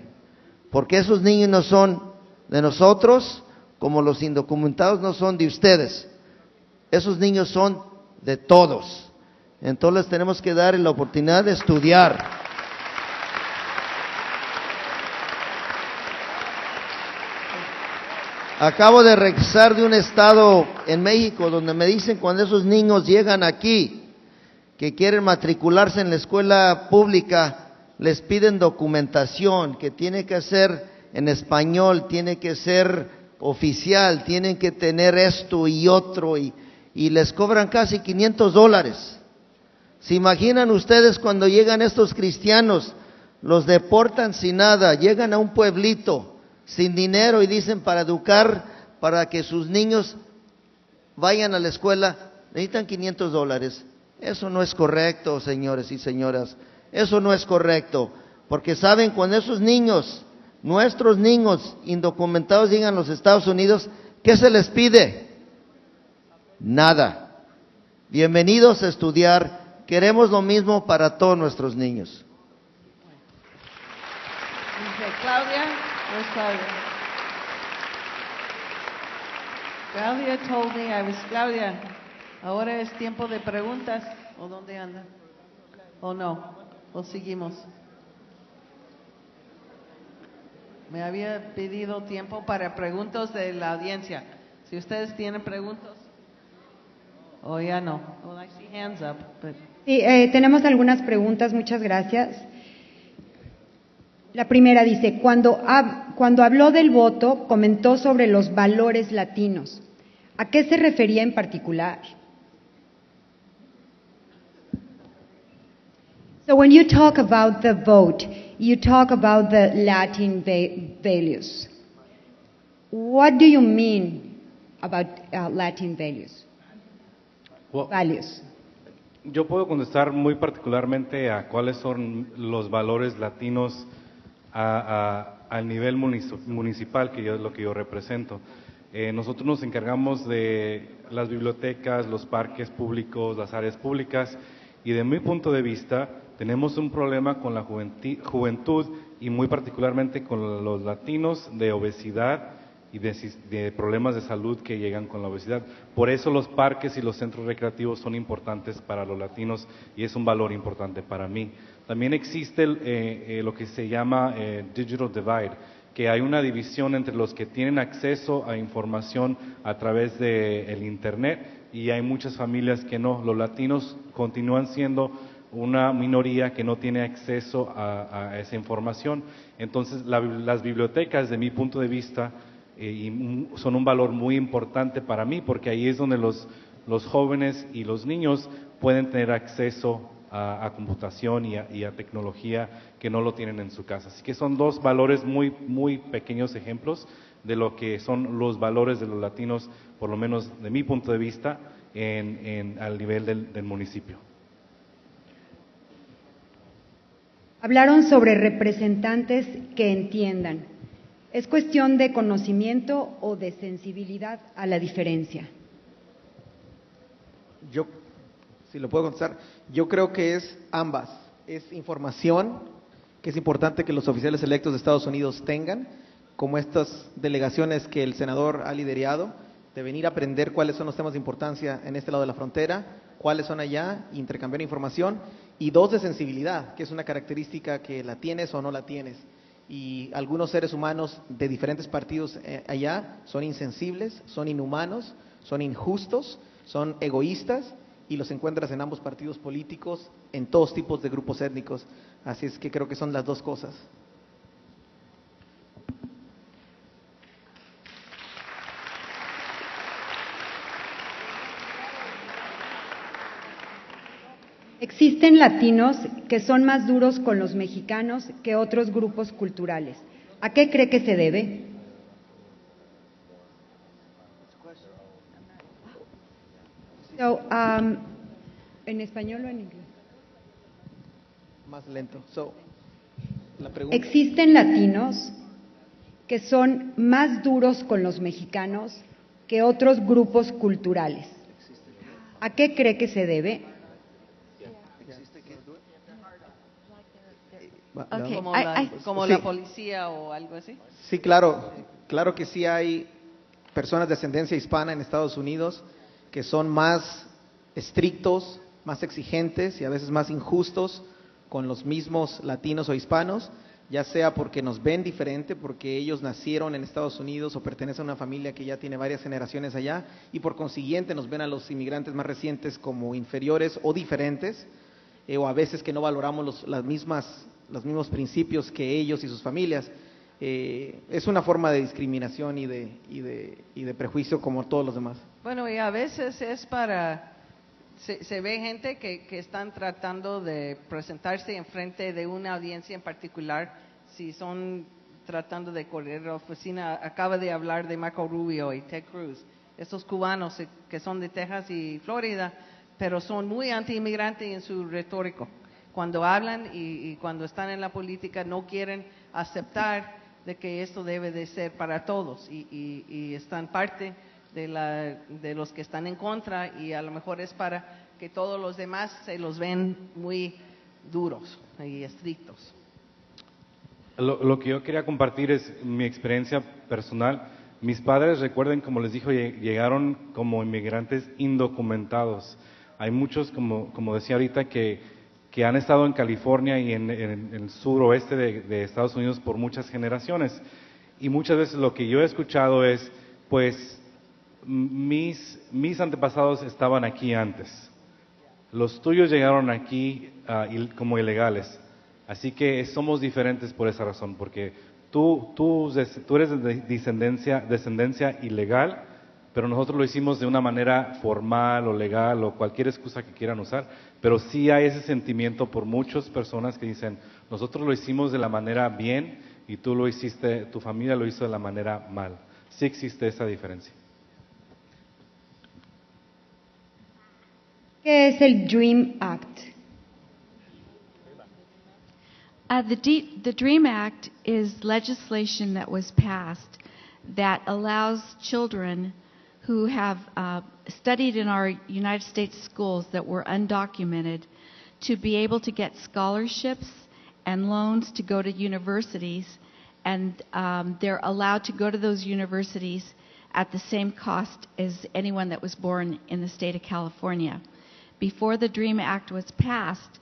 Porque esos niños no son de nosotros, como los indocumentados no son de ustedes. Esos niños son de todos. Entonces tenemos que dar la oportunidad de estudiar. Acabo de regresar de un estado en México donde me dicen cuando esos niños llegan aquí, que quieren matricularse en la escuela pública, les piden documentación que tiene que ser en español, tiene que ser oficial, tienen que tener esto y otro y les cobran casi $500. ¿Se imaginan ustedes cuando llegan estos cristianos, los deportan sin nada, llegan a un pueblito sin dinero y dicen para educar, para que sus niños vayan a la escuela, necesitan $500? Eso no es correcto, señores y señoras, eso no es correcto, porque saben, cuando esos niños, nuestros niños indocumentados llegan a los Estados Unidos, ¿qué se les pide? Nada. Bienvenidos a estudiar, queremos lo mismo para todos nuestros niños. Claudia, where's Claudia? Claudia told me I was, Claudia, ahora es tiempo de preguntas, ¿o dónde anda? ¿O no? ¿O seguimos? Me había pedido tiempo para preguntas de la audiencia. Si ustedes tienen preguntas, o ya no. Well, I see hands up, but... Sí, tenemos algunas preguntas, muchas gracias. La primera dice, cuando habló del voto, comentó sobre los valores latinos. ¿A qué se refería en particular? So when you talk about the vote, you talk about the Latin values. What do you mean about Latin values? Well, Values. yo puedo contestar muy particularmente a cuáles son los valores latinos al nivel municipal, que es lo que yo represento. Nosotros nos encargamos de las bibliotecas, los parques públicos, las áreas públicas, y de mi punto de vista tenemos un problema con la juventud y muy particularmente con los latinos de obesidad y de problemas de salud que llegan con la obesidad. Por eso los parques y los centros recreativos son importantes para los latinos y es un valor importante para mí. También existe lo que se llama Digital Divide, que hay una división entre los que tienen acceso a información a través del Internet y hay muchas familias que no. Los latinos continúan siendo una minoría que no tiene acceso a esa información. Entonces, las bibliotecas, de mi punto de vista, son un valor muy importante para mí, porque ahí es donde los jóvenes y los niños pueden tener acceso a computación y a tecnología que no lo tienen en su casa. Así que son dos valores muy pequeños ejemplos de lo que son los valores de los latinos, por lo menos de mi punto de vista, al nivel del municipio. Hablaron sobre representantes que entiendan. ¿Es cuestión de conocimiento o de sensibilidad a la diferencia? Yo, si lo puedo contestar, yo creo que es ambas. Es información que es importante que los oficiales electos de Estados Unidos tengan, como estas delegaciones que el senador ha liderado, de venir a aprender cuáles son los temas de importancia en este lado de la frontera, cuáles son allá, intercambiar información, y dos, de sensibilidad, que es una característica que la tienes o no la tienes. Y algunos seres humanos de diferentes partidos allá son insensibles, son inhumanos, son injustos, son egoístas y los encuentras en ambos partidos políticos, en todos tipos de grupos étnicos. Así es que creo que son las dos cosas. Existen latinos que son más duros con los mexicanos que otros grupos culturales. ¿A qué cree que se debe? So, ¿en español o en inglés? Más lento. La pregunta. Existen latinos que son más duros con los mexicanos que otros grupos culturales. ¿A qué cree que se debe? Okay, Como, como Sí. la policía o algo así. Sí, claro que sí hay personas de ascendencia hispana en Estados Unidos que son más estrictos, más exigentes y a veces más injustos con los mismos latinos o hispanos, ya sea porque nos ven diferente, porque ellos nacieron en Estados Unidos o pertenecen a una familia que ya tiene varias generaciones allá y por consiguiente nos ven a los inmigrantes más recientes como inferiores o diferentes, o a veces que no valoramos los mismos principios que ellos y sus familias. Es una forma de discriminación y de prejuicio como todos los demás. Bueno, y a veces es para, se ve gente que están tratando de presentarse en frente de una audiencia en particular, si son tratando de correr la oficina. Acaba de hablar de Marco Rubio y Ted Cruz, esos cubanos que son de Texas y Florida, pero son muy anti-inmigrantes en su retórico. Cuando hablan y cuando están en la política no quieren aceptar de que esto debe de ser para todos y están parte de los que están en contra y a lo mejor es para que todos los demás se los ven muy duros y estrictos. Lo que yo quería compartir es mi experiencia personal. Mis padres, recuerden, como les dijo, llegaron como inmigrantes indocumentados. Hay muchos, como decía ahorita, que han estado en California y en el suroeste de Estados Unidos por muchas generaciones. Y muchas veces lo que yo he escuchado es, pues, mis antepasados estaban aquí antes. Los tuyos llegaron aquí como ilegales. Así que somos diferentes por esa razón, porque tú eres de descendencia ilegal, pero nosotros lo hicimos de una manera formal o legal o cualquier excusa que quieran usar, pero sí hay ese sentimiento por muchas personas que dicen, nosotros lo hicimos de la manera bien y tú lo hiciste, tu familia lo hizo de la manera mal. Sí existe esa diferencia. ¿Qué es el DREAM Act? The DREAM Act is legislation that was passed that allows children who have studied in our United States schools that were undocumented to be able to get scholarships and loans to go to universities, and they're allowed to go to those universities at the same cost as anyone that was born in the state of California. Before the DREAM Act was passed,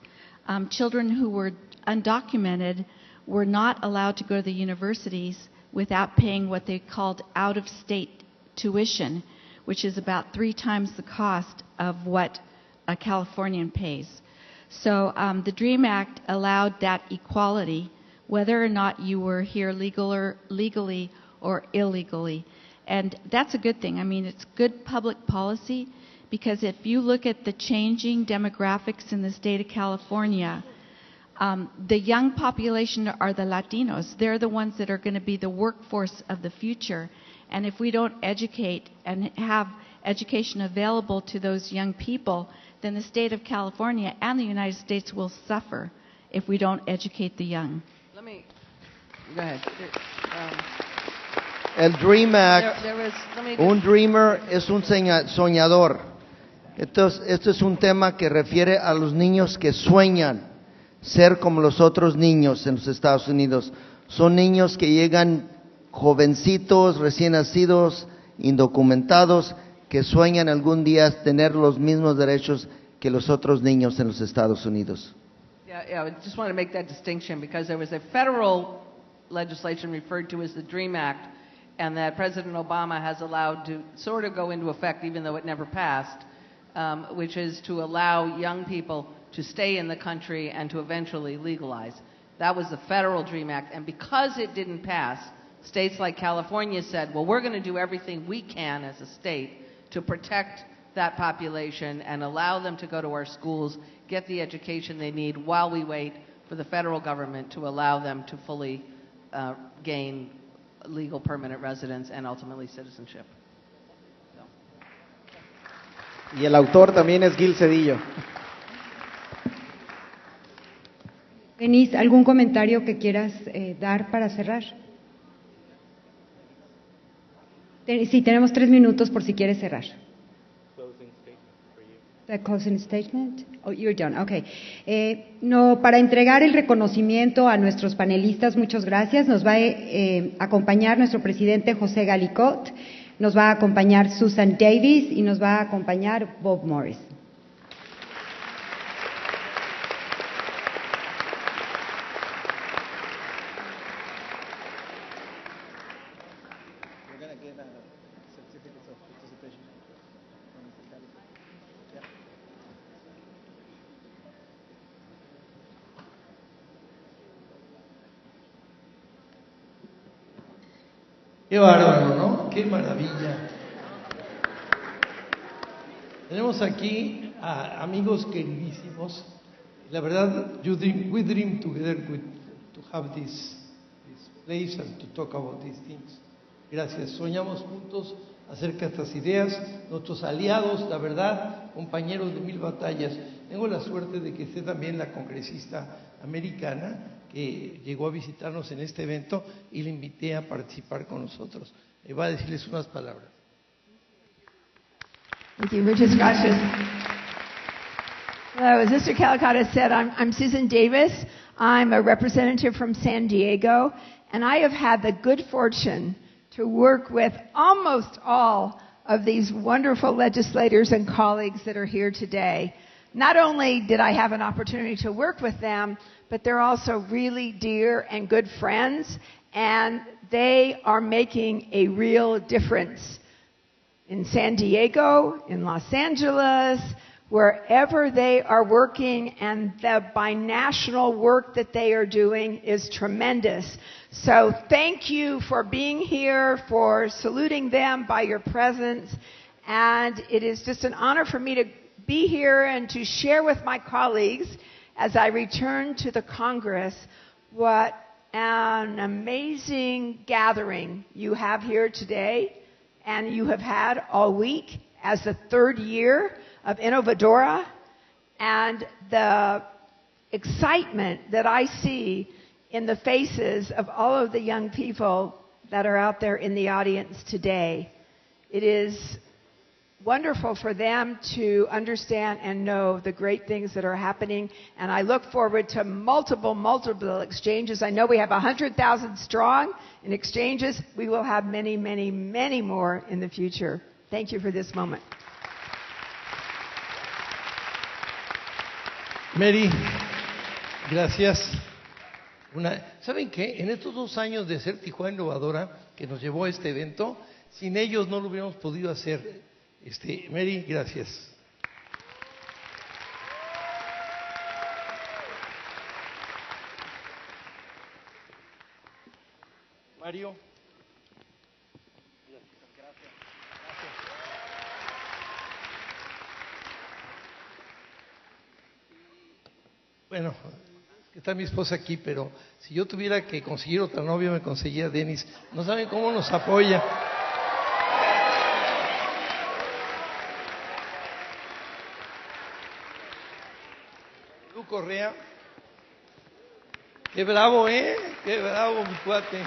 children who were undocumented were not allowed to go to the universities without paying what they called out-of-state tuition, which is about 3 times the cost of what a Californian pays. So the DREAM Act allowed that equality, whether or not you were here legally or illegally. And that's a good thing. I mean, it's good public policy, because if you look at the changing demographics in the state of California, the young population are the Latinos. They're the ones that are going to be the workforce of the future. And if we don't educate and have education available to those young people, then the state of California and the United States will suffer if we don't educate the young. Go ahead. El Dream Act, un dreamer es un soñador. Esto es un tema que refiere a los niños que sueñan ser como los otros niños en los Estados Unidos. Son niños que llegan jovencitos, recién nacidos, indocumentados, que sueñan algún día tener los mismos derechos que los otros niños en los Estados Unidos. Yeah, I just want to make that distinction because there was a federal legislation referred to as the DREAM Act, and that President Obama has allowed to sort of go into effect, even though it never passed, which is to allow young people to stay in the country and to eventually legalize. That was the Federal DREAM Act, and because it didn't pass, states like California said, well, we're going to do everything we can as a state to protect that population and allow them to go to our schools, get the education they need while we wait for the federal government to allow them to fully gain legal permanent residence and ultimately citizenship. Y el autor también es Gil Cedillo. Denise, ¿algún comentario que quieras dar para cerrar? Sí, tenemos 3 minutos por si quieres cerrar. The closing statement? Oh, you're done. Okay. No, para entregar el reconocimiento a nuestros panelistas, muchas gracias. Nos va a acompañar nuestro presidente José Galicot, nos va a acompañar Susan Davis y nos va a acompañar Bob Morris. Qué bárbaro, ¿no? Qué maravilla. Tenemos aquí a amigos queridísimos. La verdad, we dream together to have this place and to talk about these things. Gracias. Soñamos juntos acerca de estas ideas, nuestros aliados, la verdad, compañeros de 1000 batallas. Tengo la suerte de que esté también la congresista americana que llegó a visitarnos en este evento y le invité a participar con nosotros. Va a decirles unas palabras. Thank you. Muchas gracias. Hello, as Mr. Calicott has said, I'm Susan Davis. I'm a representative from San Diego, and I have had the good fortune to work with almost all of these wonderful legislators and colleagues that are here today. Not only did I have an opportunity to work with them, but they're also really dear and good friends, and they are making a real difference in San Diego, in Los Angeles, wherever they are working, and the binational work that they are doing is tremendous. So thank you for being here, for saluting them by your presence, and it is just an honor for me to be here and to share with my colleagues as I return to the Congress what an amazing gathering you have here today and you have had all week as the 3rd year of Innovadora, and the excitement that I see in the faces of all of the young people that are out there in the audience today. It is wonderful for them to understand and know the great things that are happening, and I look forward to multiple exchanges. I know we have 100,000 strong in exchanges. We will have many more in the future. Thank you for this moment. Mary, gracias. ¿Saben qué? En estos 2 años de ser Tijuana Innovadora, que nos llevó a este evento, sin ellos no lo hubiéramos podido hacer. Mary, gracias. Mario. Gracias. Bueno, está mi esposa aquí, pero si yo tuviera que conseguir otra novia, me conseguía Dennis. No saben cómo nos apoya. Correa, qué bravo, qué bravo, mi cuate.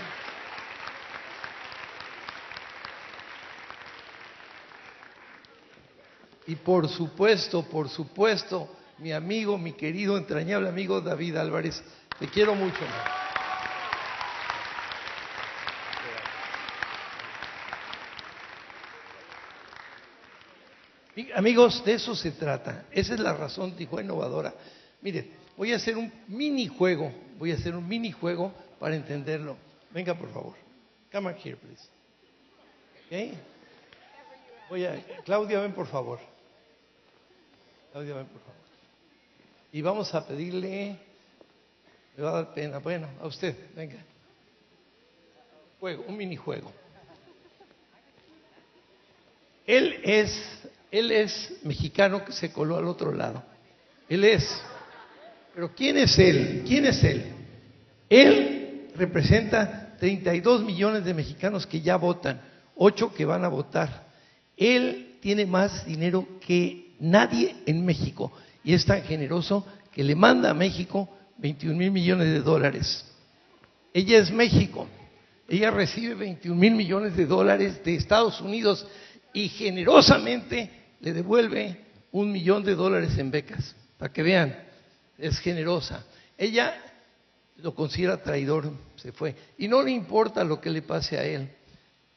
Y por supuesto, mi amigo, mi querido, entrañable amigo David Álvarez, te quiero mucho. Amigos, de eso se trata. Esa es la razón Tijuana Innovadora. Mire, voy a hacer un minijuego para entenderlo. Venga, por favor. Come on here, please. ¿Ok? Claudia, ven por favor. Claudia, ven por favor. Y vamos a pedirle, me va a dar pena, bueno, a usted, venga. Un minijuego. Él es mexicano que se coló al otro lado. Él es. Pero ¿quién es él? ¿Quién es él? Él representa 32 millones de mexicanos que ya votan, 8 que van a votar. Él tiene más dinero que nadie en México y es tan generoso que le manda a México 21,000 millones de dólares. Ella es México. Ella recibe 21,000 millones de dólares de Estados Unidos y generosamente le devuelve $1 millón en becas. Para que vean, es generosa. Ella lo considera traidor, se fue. Y no le importa lo que le pase a él.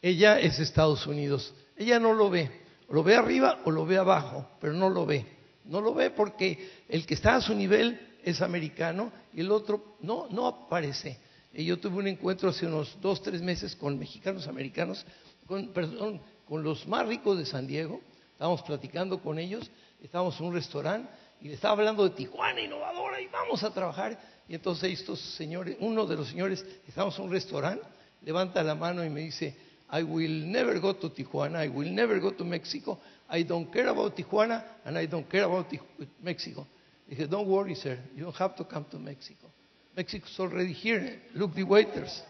Ella es Estados Unidos. Ella no lo ve. Lo ve arriba o lo ve abajo, pero no lo ve. No lo ve porque el que está a su nivel es americano y el otro no aparece. Y yo tuve un encuentro hace unos 2-3 meses con mexicanos americanos, con los más ricos de San Diego. Estábamos platicando con ellos, estábamos en un restaurante y le estaba hablando de Tijuana innovadora y vamos a trabajar. Y entonces estos señores, uno de los señores, estábamos en un restaurante, levanta la mano y me dice: I will never go to Tijuana, I will never go to Mexico, I don't care about Tijuana and I don't care about Mexico. Dije, don't worry, sir, you don't have to come to Mexico. Mexico's already here, look the waiters.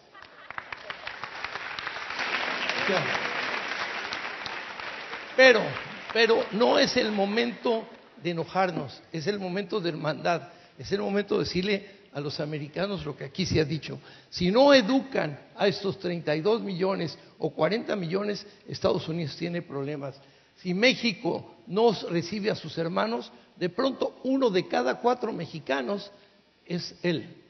Pero no es el momento de enojarnos, es el momento de hermandad, es el momento de decirle a los americanos lo que aquí se ha dicho. Si no educan a estos 32 millones o 40 millones, Estados Unidos tiene problemas. Si México no recibe a sus hermanos, de pronto 1 de cada 4 mexicanos es él.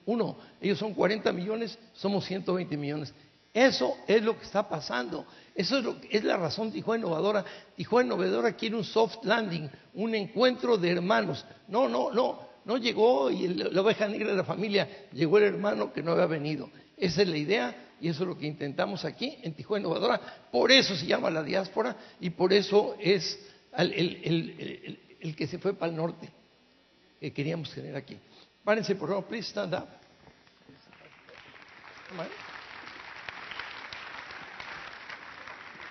Ellos son 40 millones, somos 120 millones. Eso es lo que está pasando. Eso es la razón de Tijuana Innovadora. Tijuana Innovadora quiere un soft landing, un encuentro de hermanos. No llegó y la oveja negra de la familia, llegó el hermano que no había venido. Esa es la idea y eso es lo que intentamos aquí en Tijuana Innovadora. Por eso se llama la diáspora y por eso es el que se fue para el norte que queríamos tener aquí. Párense, por favor, please stand up.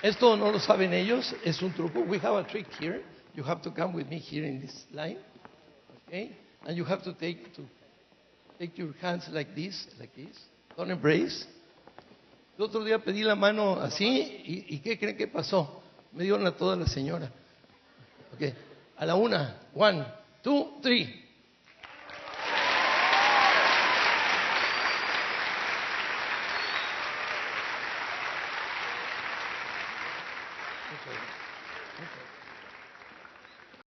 Esto no lo saben ellos, es un truco. We have a trick here. You have to come with me here in this line. Okay? And you have to take your hands like this. Don't embrace. El otro día pedí la mano así y ¿qué creen que pasó? Me dieron a toda la señora. Okay. A la 1, 1, 2, 3.